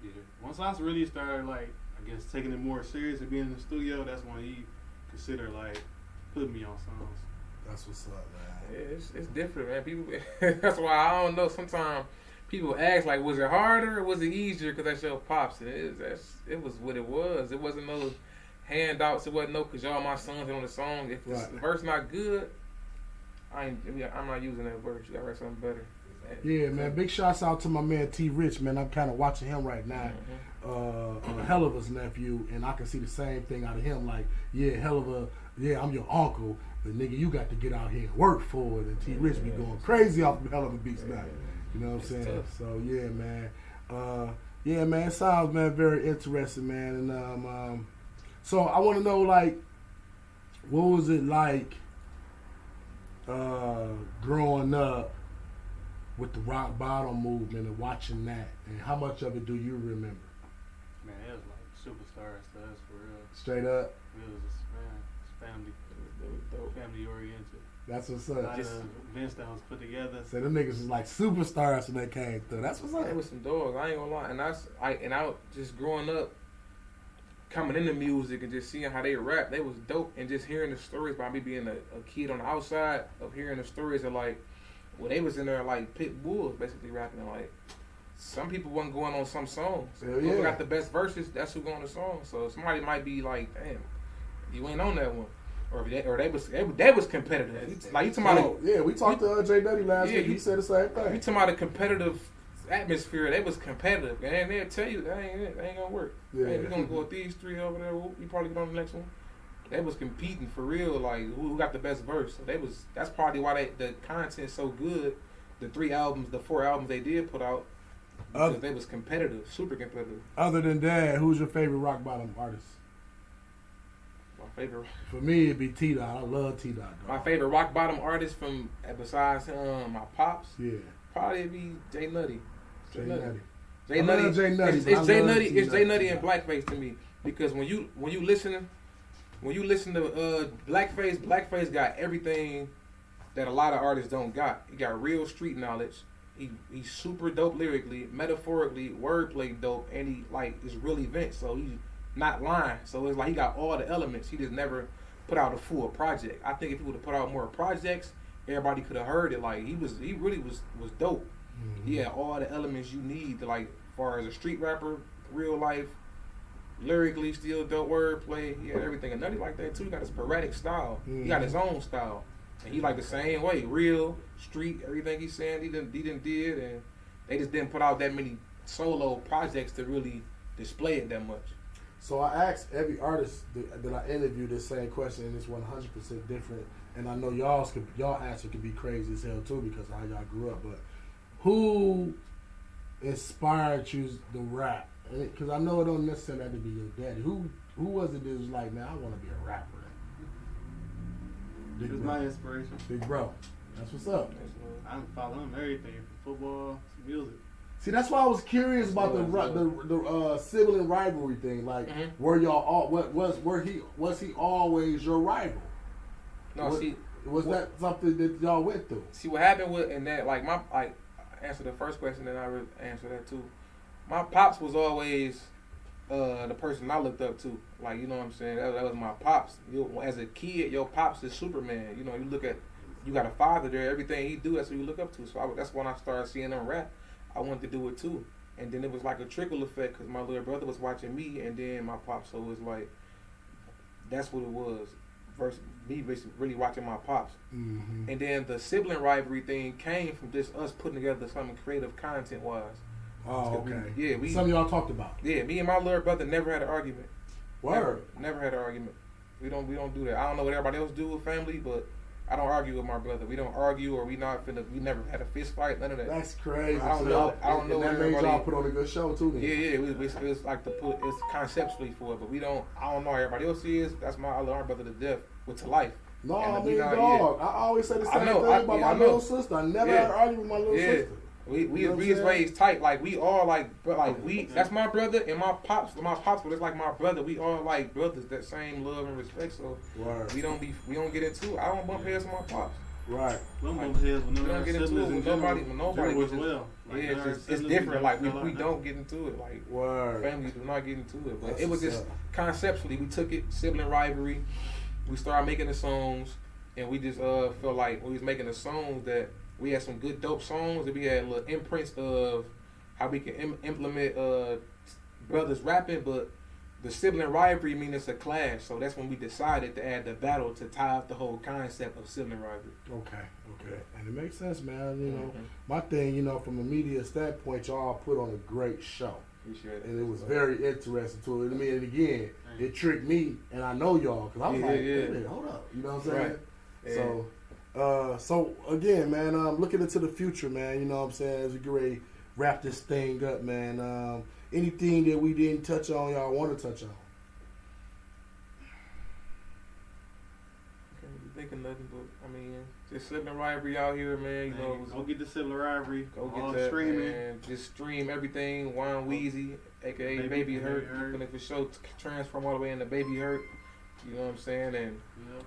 Yeah. Once I really started, like, I guess taking it more serious and being in the studio, that's when he considered like putting me on songs. That's what's up, man. Yeah, it's different, man. People, that's why I don't know. Sometimes people ask like, was it harder or was it easier? Because that's your pops. And it was what it was. It wasn't no handouts. It wasn't no because y'all my sons on the song. If the Right. verse not good, I'm not using that verse. You gotta write something better. Yeah, man. Big shouts out to my man T Rich, man. I'm kind of watching him right now. A hell of his nephew, and I can see the same thing out of him. Like, I'm your uncle, but nigga, you got to get out here and work for it. And T Rich be going crazy off the hell of a beats now. You know what I'm saying? tough. So yeah, man. It sounds, man, very interesting, man. And so I want to know, like, what was it like growing up with the rock bottom movement and watching that, and how much of it do you remember? Man, it was like superstars to us for real. Straight up, It was just, man, it's family oriented. that's what's A lot up. of events that was put together. So them niggas was like superstars when they came through. That's what's It up. was some dogs. I ain't gonna lie. And I just growing up, coming into music and just seeing how they rap, they was dope. And just hearing the stories by me being a kid on the outside of hearing the stories of like, well, they was in there like pit bulls, basically rapping. And like, some people wasn't going on some songs. Hell Whoever yeah. got the best verses, that's who go on the song. So somebody might be like, damn, you ain't on that one. Or they was competitive. Like you talking about, Oh, yeah, we talked to J Duddy last Yeah, week. He you- said the same you thing. talking about a competitive atmosphere. They was competitive, and they'll tell you that ain't gonna work. Yeah. Hey, we gonna go with these 3 over there. We probably get on the next one. They was competing for real, like who got the best verse. So that's probably why the content's so good. The 4 albums they did put out, because they was competitive, super competitive. Other than that, who's your favorite rock bottom artist? My favorite, For me, it'd be T Dot. I love T Dot. my favorite rock bottom artist from besides my pops, Yeah, probably be Jay Nutty. Jay Nutty. Jay I Nutty. love Jay Nutty, It's but I Jay love Nutty. T It's Jay Nutty. Nutty and Blackface to me, because when you listen to Blackface got everything that a lot of artists don't got. He got real street knowledge. He's super dope lyrically, metaphorically, wordplay dope, and he like is real events. So he's not lying. So it's like he got all the elements. He just never put out a full project. I think if he would have put out more projects, everybody could have heard it. Like he really was dope. Mm-hmm. He had all the elements you need to, like, as far as a street rapper, real life, lyrically still dope, wordplay. He had everything. And Nutty like that too. He got his sporadic style. He got his own style, and he like the same way, real street. Everything he's saying, he done did, and they just didn't put out that many solo projects to really display it that much. So I asked every artist that I interviewed this same question, and it's 100% different. And I know y'all answer could be crazy as hell too because of how y'all grew up. But who inspired you to rap? Because I know it don't necessarily have to be your daddy. Who was it that was like, man, I want to be a rapper? Big He was bro. my inspiration. Big bro. That's what's up. I follow him everything from football to music. See, that's why I was curious about the sibling rivalry thing. Like, were y'all all was he always your rival? No, was that something that y'all went through? See what happened with and that I answer the first question, then I answer that too. My pops was always the person I looked up to. Like, you know what I'm saying? That was my pops. As a kid, your pops is Superman. You know, you got a father there. Everything he do, that's what you look up to. So that's when I started seeing him rap. I wanted to do it too. And then it was like a trickle effect because my little brother was watching me, and then my pops. So it was like that's what it was. Versus me basically really watching my pops. Mm-hmm. And then the sibling rivalry thing came from just us putting together something creative content wise. Oh, okay. We something y'all talked about. Yeah, me and my little brother never had an argument. Word. Never had an argument. We don't do that. I don't know what everybody else do with family, but I don't argue with my brother. We don't argue, or we never had a fist fight. None of that. That's crazy. I don't know. And that made y'all put on a good show too. Then. Yeah. It was like it's conceptually for it, but we don't. I don't know how everybody else is. That's I love my brother to death, with to life. No, I mean, dog. I always say the same thing about my little sister. I never had an argument with my little sister. We was raised tight. Like we all that's my brother and my pops. My pops, but it's like my brother. We all like brothers. That same love and respect. So we don't get into it. I don't bump heads with my pops. Right. We don't bump heads with we don't get into it with nobody. As well. Like, it's different. Like we don't get into it. Like Word. Family do not get into it. But That's it was just conceptually we took it sibling rivalry. We started making the songs, and we just felt like when we was making the songs that we had some good dope songs, and we had little imprints of how we can implement brothers rapping, but the sibling rivalry means it's a clash. So that's when we decided to add the battle to tie up the whole concept of sibling rivalry. Okay. And it makes sense, man. You know, my thing, from a media standpoint, y'all put on a great show. And it was very interesting to it. I mean, and again, it tricked me, and I know y'all, because I was wait a minute, hold up. You know what I'm saying? Right. Yeah. So again, man, looking into the future, man, you know what I'm saying, as we get ready to wrap this thing up, man, anything that we didn't touch on, y'all want to touch on? Can't really think of nothing, but, I mean, just sibling rivalry out here, man. Go get the sibling rivalry. Go get that, streaming. Man. Just stream everything. Juan Weezy, a.k.a. Baby Herk. And if it show transform all the way into Baby Herk. You know what I'm saying? And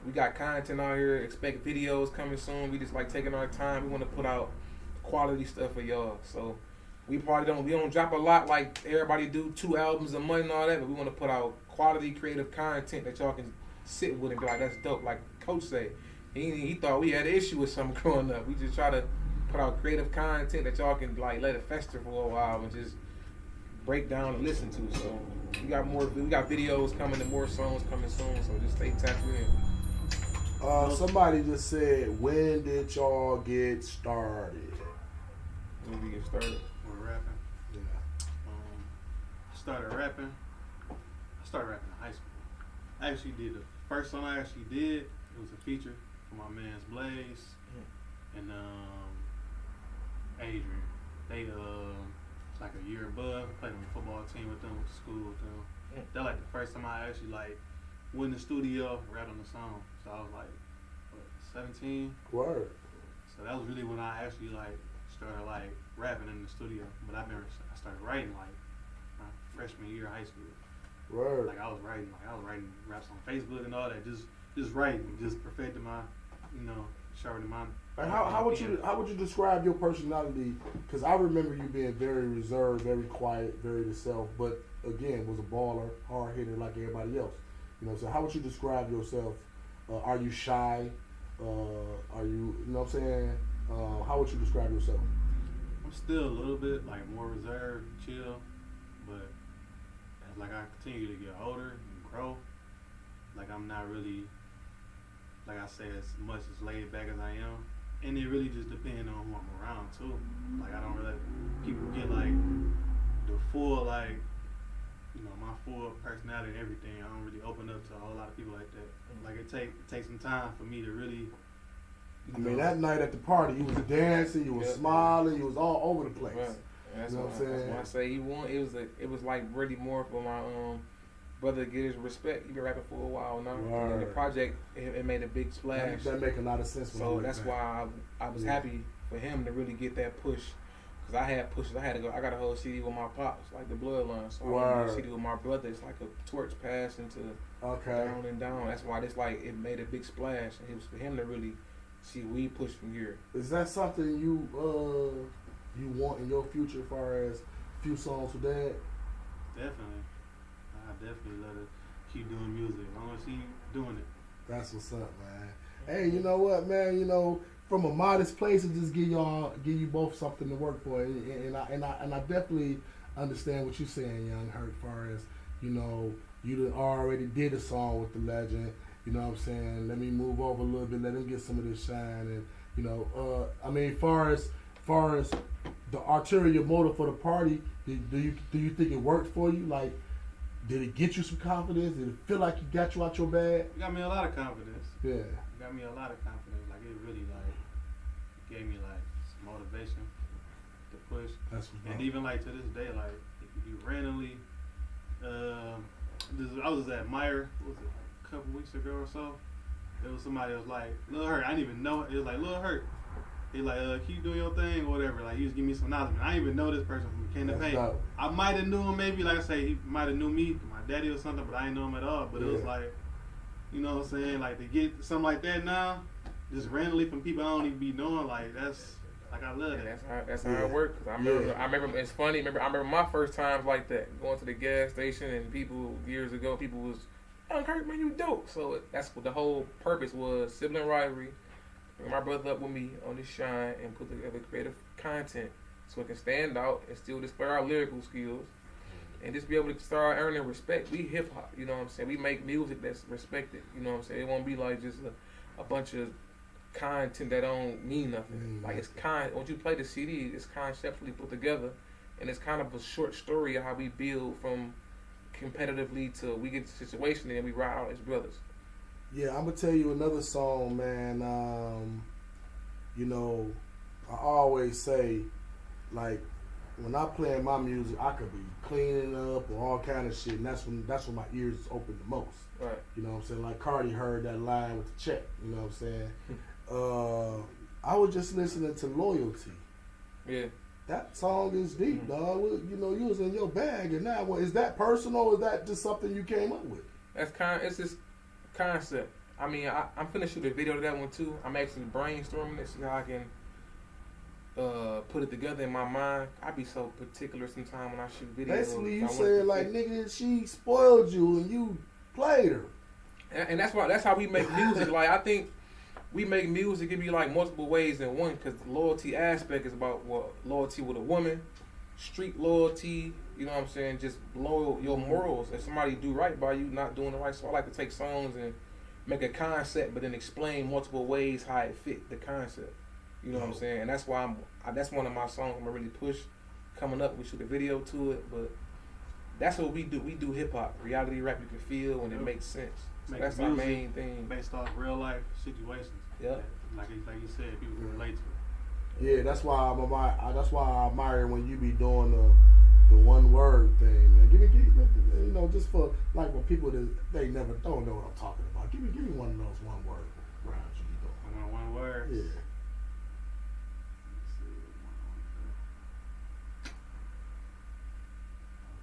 we got content out here. Expect videos coming soon. We just like taking our time. We want to put out quality stuff for y'all. So we don't drop a lot like everybody do, 2 albums a month and all that, but we want to put out quality creative content that y'all can sit with and be like, that's dope. Like Coach said, he thought we had an issue with something growing up. We just try to put out creative content that y'all can like let it fester for a while and just break down and listen to. So we got videos coming and more songs coming soon, so just stay tapped in. Somebody just said, when did y'all get started? When we get started? We're rapping. Yeah. I started rapping in high school. I actually did the first song I actually did. It was a feature for my man's Blaze and Adrian. They like a year above. Played on the football team with them, went to school with them. That like the first time I actually like went in the studio, rapped on the song. So I was like, 17. Word. So that was really when I actually like started like rapping in the studio. But I started writing like my freshman year of high school. Word. Like I was writing raps on Facebook and all that. Just writing, just perfecting my, sharpening my. And how would you describe your personality? Because I remember you being very reserved, very quiet, very to yourself, but again was a baller, hard hitter like everybody else. So how would you describe yourself? Are you shy? Are you know what I'm saying? How would you describe yourself? I'm still a little bit like more reserved, chill, but as like I continue to get older and grow, like I'm not really, like I say, as much as laid back as I am. And it really just depends on who I'm around too. Like I don't really, people get like the full my full personality and everything. I don't really open up to a whole lot of people like that. Like it takes some time for me to really. I mean, that night at the party, you was dancing, you was smiling, you was all over the place. Right. That's what I'm saying. That's why I say he won. It was like really more for brother get his respect. He been rapping for a while now. And then the Word. project, it made a big splash. That make a lot of sense. when So you that's look back. why I was happy for him to really get that push. Cause I had pushes. I got a whole CD with my pops, like the Bloodline. So I got a CD with my brother. It's like a torch pass into down and down. That's why this like it made a big splash, and it was for him to really see we push from here. Is that something you want in your future, as far as a few songs with that? Definitely. I definitely let her keep doing music. As long as she doing it. That's what's up, man. Hey, you know what, man? You know, from a modest place, it just give you both something to work for, and I definitely understand what you're saying, Young Herk. As far as you know, you already did a song with the legend. You know what I'm saying? Let me move over a little bit. Let him get some of this shine, and you know, I mean, far as the ulterior motive for the party, do you think it worked for you? Like, did it get you some confidence? Did it feel like it got you out your bag? It got me a lot of confidence. Yeah. It got me a lot of confidence. Like it really like gave me like some motivation to push. That's what's And up. even like to this day, like if you randomly, I was at Meyer, what was it, a couple weeks ago or so. There was somebody that was like, Lil Herk, I didn't even know it. It was like, Lil Herk. He like, keep doing your thing or whatever. Like he was giving me some knowledge. I didn't even know this person from Canada That's Pay. dope. I might have knew him maybe, like I say, he might have knew me, my daddy or something, but I didn't know him at all. But it was like, you know what I'm saying? Like to get something like that now, just randomly from people I don't even be knowing, like that's like I love that. That's how it worked. 'Cause I remember it's funny. I remember my first times like that, going to the gas station and people years ago, people was, "Oh, Herk, man, you dope." So that's what the whole purpose was: sibling rivalry. Bring my brother up with me on this shine and put together creative content so it can stand out and still display our lyrical skills and just be able to start earning respect. We hip hop, you know what I'm saying? We make music that's respected, you know what I'm saying? It won't be like just a bunch of content that don't mean nothing. Like it's once you play the CD, it's conceptually put together, and it's kind of a short story of how we build from competitively to we get to the situation and then we ride out as brothers. Yeah, I'm gonna tell you another song, man. You know, I always say, like, when I play my music, I could be cleaning up or all kind of shit, and that's when my ears is open the most. Right. You know what I'm saying? Like Cardi heard that line with the check. You know what I'm saying? I was just listening to Loyalty. Yeah. That song is deep, dog. You know, you was in your bag, and now is that personal, or is that just something you came up with? It's just concept. I mean, I'm finna shoot a video to that one too. I'm actually brainstorming it, see how I can put it together in my mind. I be so particular sometimes when I shoot videos. Basically, you said like, nigga, she spoiled you and you played her. And that's how we make music. Like I think we make music. It be like multiple ways in one, because the loyalty aspect is about loyalty with a woman, street loyalty. You know what I'm saying? Just loyal your morals. If somebody do right by you, not doing the right. So I like to take songs and make a concept, but then explain multiple ways how it fit the concept. You know what I'm saying? And that's why that's one of my songs I'm gonna really push coming up. We shoot a video to it, but that's what we do. We do hip hop, reality rap. You can feel when it makes sense. So that's our main thing. Based off real life situations. Yeah. Like you said, people can relate to it. Yeah, that's why I admire when you be doing the one word thing, man. Give me, you know, just for like when people that they never don't know what I'm talking about. Give me one of those one word rounds you be doing. One word. Yeah.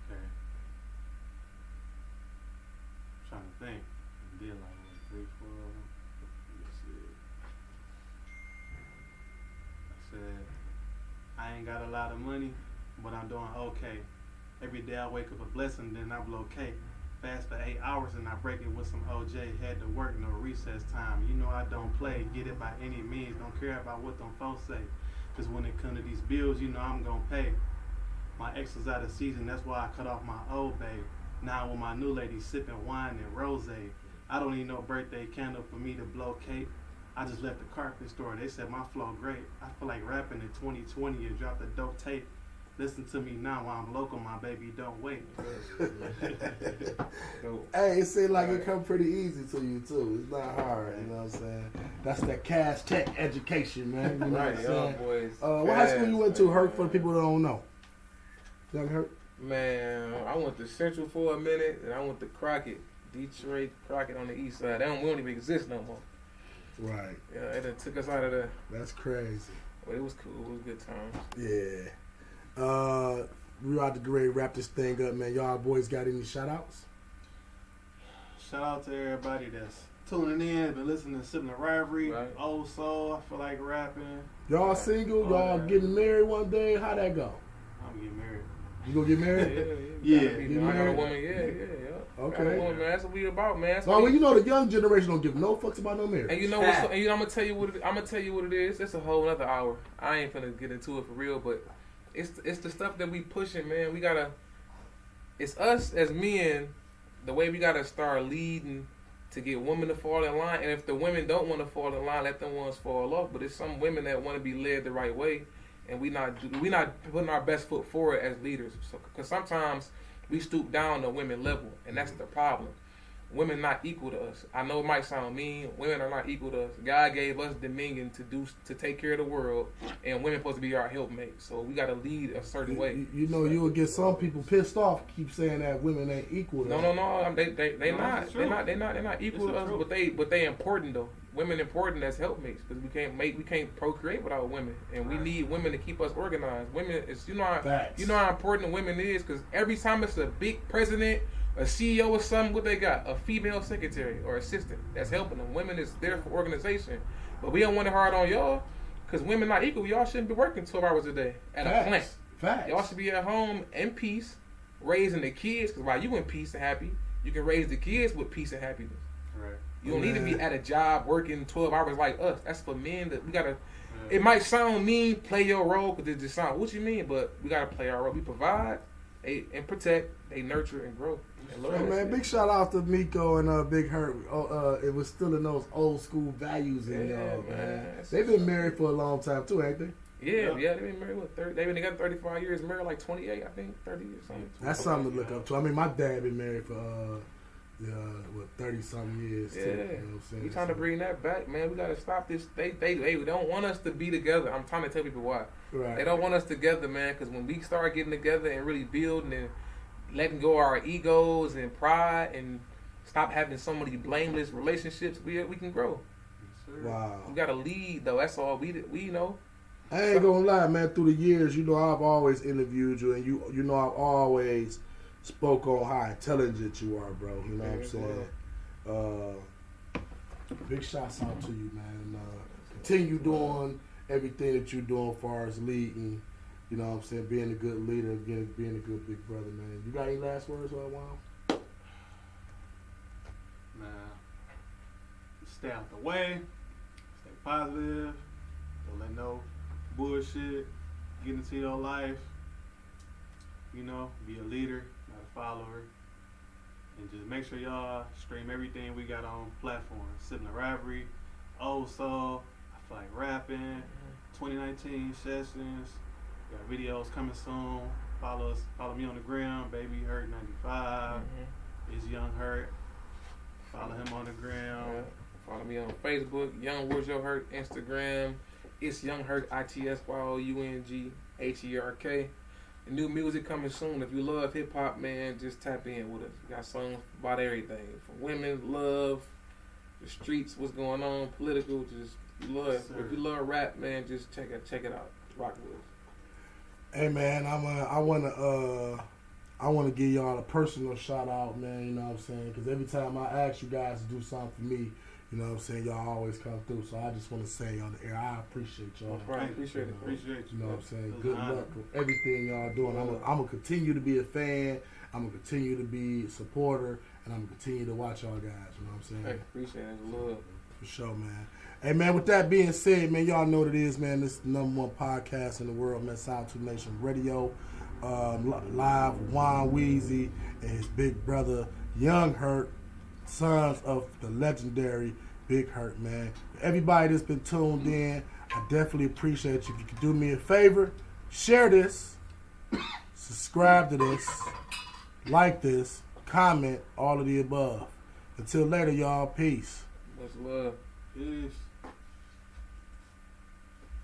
Okay. I'm trying to think. I did like 3, 4 of them. Let's see. I said, I ain't got a lot of money, but I'm doing okay. Every day I wake up a blessing, then I blow cake. Fast for 8 hours and I break it with some OJ. Had to work, no recess time. You know I don't play. Get it by any means. Don't care about what them folks say. Cause when it come to these bills, you know I'm gonna pay. My ex was out of season, that's why I cut off my old babe. Now with my new lady sipping wine and rosé. I don't need no birthday candle for me to blow cake. I just left the carpet store. They said my flow great. I feel like rapping in 2020 and dropped a dope tape. Listen to me now while I'm local, my baby, don't wait. Hey, it seems like it come pretty easy to you too. It's not hard, you know what I'm saying? That's that Cash Tech education, man. You know Right, what I'm saying? boys. What high school you went to, Herk, for the people that don't know? Young Herk? Man, I went to Central for a minute, and I went to Crockett, Detroit, Crockett on the east side. We don't even exist no more. Right. Yeah, it done took us out of there. That's crazy. But it was cool. It was good times. Yeah. We about to get ready to wrap this thing up, man. Y'all boys got any shout outs? Shout out to everybody that's tuning in, been listening to Sipping the Rivalry, Right. Old Soul, I feel like rapping. Y'all single? Y'all getting married one day? How that go? I'm getting married. You gonna get married? Yeah. I got a woman. Yeah. Okay. Got a woman, man. That's what we about, man. That's Well, what you know the young generation don't give no fucks about no marriage. And you know what? I'm gonna tell you what. I'm gonna tell you what it is. It's a whole other hour. I ain't finna get into it for real, but it's the stuff that we pushing, man. We gotta. It's us as men. The way we gotta start leading to get women to fall in line. And if the women don't want to fall in line, let them ones fall off. But it's some women that want to be led the right way, and we not putting our best foot forward as leaders. So, because sometimes we stoop down to women level, and that's the problem. Women not equal to us. I know it might sound mean. Women are not equal to us. God gave us dominion to take care of the world, and women supposed to be our helpmates. So we got to lead a certain way. You know, you will get some people pissed off. Keep saying that women ain't equal to us. No. They not. They're not equal to us. But they important though. Women important as helpmates because we can't procreate without women, and we need women to keep us organized. Women is you know how important women is because every time it's a big president, a CEO or something, what they got? A female secretary or assistant that's helping them. Women is there for organization, but we don't want to hard on y'all because women not equal. Y'all shouldn't be working 12 hours a day at a plant. Facts. Y'all should be at home in peace, raising the kids. Because while you in peace and happy, you can raise the kids with peace and happiness. Right. You don't need to be at a job working 12 hours like us. That's for men. That we gotta. It might sound mean, play your role because it just sound what you mean, but we gotta play our role. We provide, and protect, they nurture and grow. Hey man, big shout out to Miko and Big Herk. It was still in those old school values in y'all, man. They've been married for a long time too, ain't they? Yeah, they've been married with 30. They've been together 35 years. Married like 28, I think, 30 or something. That's something to look up to. I mean, my dad been married for 30-something years too. Yeah, you know what I'm saying? We trying to bring that back, man. We gotta stop this. They don't want us to be together. I'm trying to tell people why. Right. They don't want us together, man. Because when we start getting together and really building and letting go of our egos and pride and stop having so many blameless relationships, we can grow. Wow. We gotta lead though. That's all we know. I ain't gonna lie, man. Through the years, you know, I've always interviewed you, and you know, I've always spoke on how intelligent you are, bro. You know what I'm saying? Big shouts out to you, man. Continue doing everything that you're doing as far as leading. You know what I'm saying? Being a good leader, being a good big brother, man. You got any last words, Juan? Nah. Stay out the way. Stay positive. Don't let no bullshit get into your life. You know, be a leader, not a follower. And just make sure y'all stream everything we got on platforms. Sipping the Rivalry, Old Soul, I Feel Like Rapping, 2019 sessions. Got videos coming soon. Follow me on the gram, Baby Herk 95. It's Young Herk. Follow him on the gram. Yeah. Follow me on Facebook, Young Where's Your Herk, Instagram. It's Young Herk, ITSYOUNGHERK. The new music coming soon. If you love hip hop, man, just tap in with us. We got songs about everything from women, love, the streets, what's going on, political. Just if you love rap, man, just check it out. Rock with us. Hey man, I wanna give y'all a personal shout out, man. You know what I'm saying? Because every time I ask you guys to do something for me, you know what I'm saying, y'all always come through. So I just want to say on the air, I appreciate y'all. Right, appreciate it. You know what I'm saying? Good luck with everything y'all doing. I'm gonna continue to be a fan. I'm gonna continue to be a supporter, and I'm gonna continue to watch y'all guys. You know what I'm saying? Hey, appreciate it. Love. For sure, man. Hey, man, with that being said, man, y'all know what it is, man. This is the #1 podcast in the world, man. Sound 2 Nation Radio. Live, Juan Weezy and his big brother, Young Herk, sons of the legendary Big Herk, man. Everybody that's been tuned in, I definitely appreciate you. If you could do me a favor, share this, subscribe to this, like this, comment, all of the above. Until later, y'all. Peace. Much love. Peace.